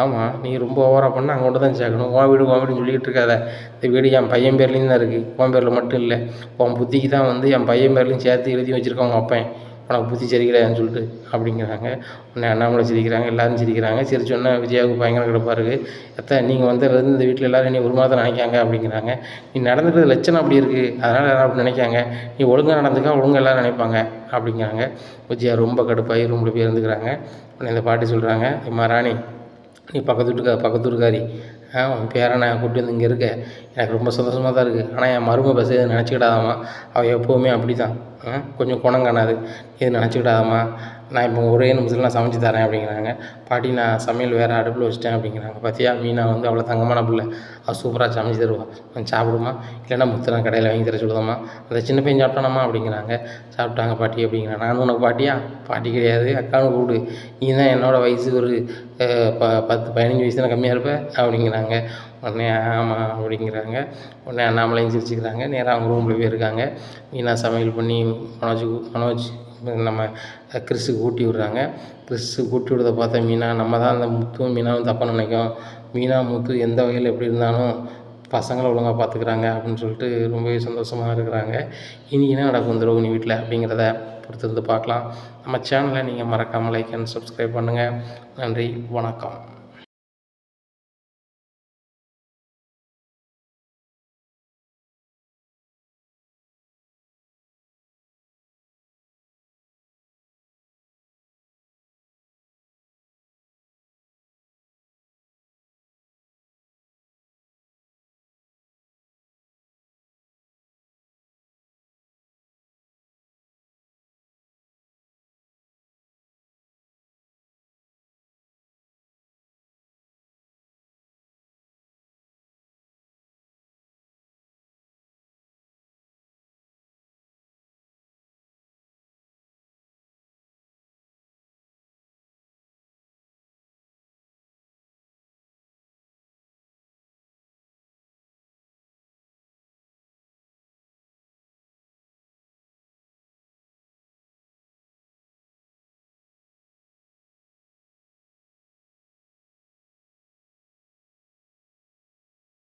ஆமாம், நீ ரொம்ப ஓவராக பண்ணால் அங்கே கொண்டு தான் சேர்க்கணும். உன் வீடுன்னு சொல்லிக்கிட்டு இருக்காத. இந்த வீடு என் பையன் பேர்லேயும் தான் இருக்குது, உன் பேரில் மட்டும் இல்லை. உன் புத்திக்கு தான் வந்து என் பையன் பேர்லையும் சேர்த்து எழுதி வச்சுருக்கேன் உங்கள் அப்பன், உனக்கு புத்தி சரி கிடையாதுன்னு சொல்லிட்டு அப்படிங்கிறாங்க. உடனே அண்ணாமலை சிரிக்கிறாங்க, எல்லோரும் சிரிக்கிறாங்க. சிரிச்சோன்னே விஜயாவுக்கு பயங்கர கிடப்பாக இருக்குது. அத்தை நீங்கள் வந்ததுலேருந்து இந்த வீட்டில் எல்லோரும் நீ ஒரு மாதிரி நினைக்காங்க அப்படிங்கிறாங்க. நீ நடந்துக்கிறது லட்சணம் அப்படி இருக்குது, அதனால் எல்லோரும் அப்படி நினைக்காங்க. நீ ஒழுங்காக நடந்துக்கா ஒழுங்காக எல்லோரும் நினைப்பாங்க அப்படிங்கிறாங்க. விஜயா ரொம்ப கடுப்பாகி ரூமில் போய் இருந்துக்கிறாங்க. உடனே இந்த பாட்டி சொல்கிறாங்க, அம்மா ராணி, நீ பக்கத்து வீட்டுக்காரி, உன் பேரனை கூப்பிட்டு வந்து இங்கே இருக்க, எனக்கு ரொம்ப சந்தோஷமாக தான் இருக்குது. ஆனால் என் மருமக பஸ் எதுவும் நினச்சிக்கிடாதாம்மா, அவள் எப்போவுமே அப்படி தான், கொஞ்சம் குணம் காணாது, எதுவும் நினச்சிக்கிடாதாம்மா. நான் இப்போ ஒரே நிமிஷத்தில் நான் சமைச்சு தரேன் அப்படிங்கிறாங்க. பாட்டி நான் சமையல் வேறு அடுப்பில் வச்சிட்டேன் அப்படிங்கிறாங்க. பார்த்தியா மீனா வந்து அவ்வளோ தங்கமான பிள்ளை, அவள் சூப்பராக சமைச்சு தருவாள், கொஞ்சம் சாப்பிடுமா, இல்லைன்னா முத்தலாம் கடையில் வாங்கி தர சொல்லுதம்மா, அந்த சின்ன பையன் சாப்பிட்டானாம்மா அப்படிங்கிறாங்க. சாப்பிட்டாங்க பாட்டி அப்படிங்கிறாங்க. நான் உனக்கு பாட்டியா? பாட்டி கிடையாது, அக்கானு கூப்பிடு, நீ தான் என்னோடய வயசு ஒரு 10-15 வயசு தானே கம்மியாக இருப்ப அப்படிங்கிறாங்க. உடனே ஆமாம் அப்படிங்கிறாங்க. உடனே அண்ணாமலையும் சிரிச்சுக்கிறாங்க. நேராக அவங்க ரூமில் போயிருக்காங்க. மீனா சமையல் பண்ணி மனோஜ் நம்ம கிறிஸுக்கு ஊட்டி விட்றாங்க. கிறிஸுக்கு ஊட்டி விடுறத பார்த்தா மீனா நம்ம தான் அந்த முத்துவும் மீனாவும் தப்பாக நினைக்கும். மீனா முத்து எந்த வகையில் எப்படி இருந்தாலும் பசங்களை ஒழுங்காக பார்த்துக்கிறாங்க அப்படின்னு சொல்லிட்டு ரொம்பவே சந்தோஷமாக இருக்கிறாங்க. இனி என்ன நடக்கும் இந்த ரோகிணி வீட்டில் அப்படிங்கிறத பொறுத்திருந்து பார்க்கலாம். நம்ம சேனலை நீங்கள் மறக்காமல் லைக் அண்ட் சப்ஸ்கிரைப் பண்ணுங்கள். நன்றி, வணக்கம்.